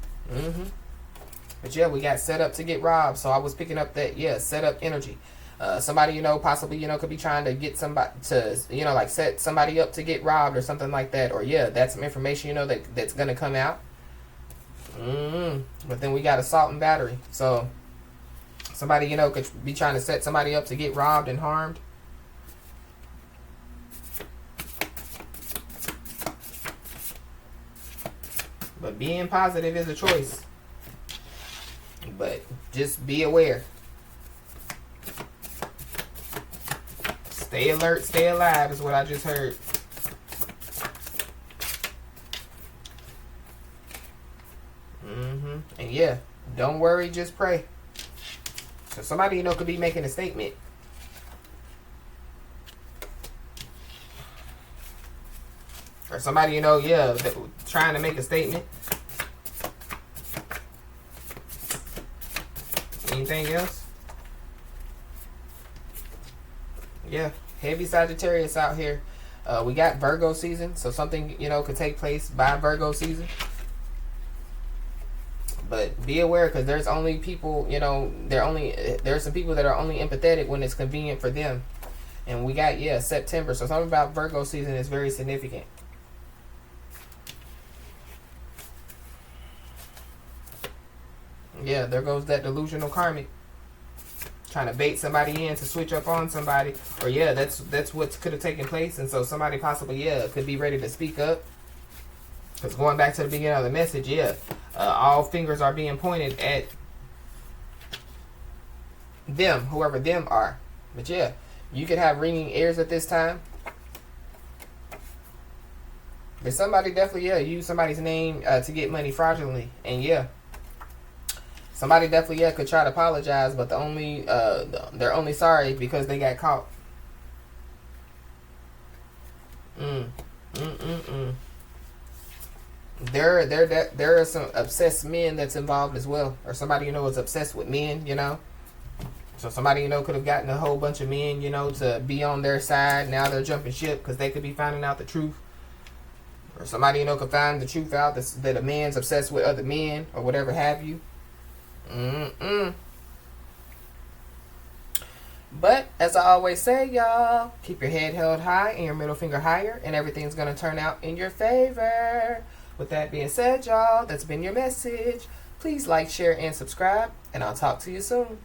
But we got set up to get robbed. So I was picking up that set up energy. Somebody possibly could be trying to get somebody to like set somebody up to get robbed or something like that, or that's some information that's gonna come out. But then we got assault and battery, so somebody could be trying to set somebody up to get robbed and harmed. But being positive is a choice, but just be aware. Stay alert, stay alive is what I just heard. And don't worry, just pray. So somebody could be making a statement. Or somebody trying to make a statement. Anything else? Heavy Sagittarius out here. We got Virgo season, so something could take place by Virgo season. But be aware, because there's only people, there's some people that are only empathetic when it's convenient for them. And we got September, so something about Virgo season is very significant. There goes that delusional karmic. Trying to bait somebody in to switch up on somebody, or that's what could have taken place, and so somebody possibly could be ready to speak up. Because going back to the beginning of the message, all fingers are being pointed at them, whoever them are. But you could have ringing ears at this time. But somebody definitely use somebody's name to get money fraudulently, and somebody definitely could try to apologize, but they're only sorry because they got caught. There are some obsessed men that's involved as well, or somebody is obsessed with men. So somebody could have gotten a whole bunch of men to be on their side. Now they're jumping ship because they could be finding out the truth. Or somebody could find the truth out that a man's obsessed with other men or whatever have you. But as I always say, y'all, keep your head held high and your middle finger higher, and everything's gonna turn out in your favor. With that being said, y'all, that's been your message. Please like, share, and subscribe, and I'll talk to you soon.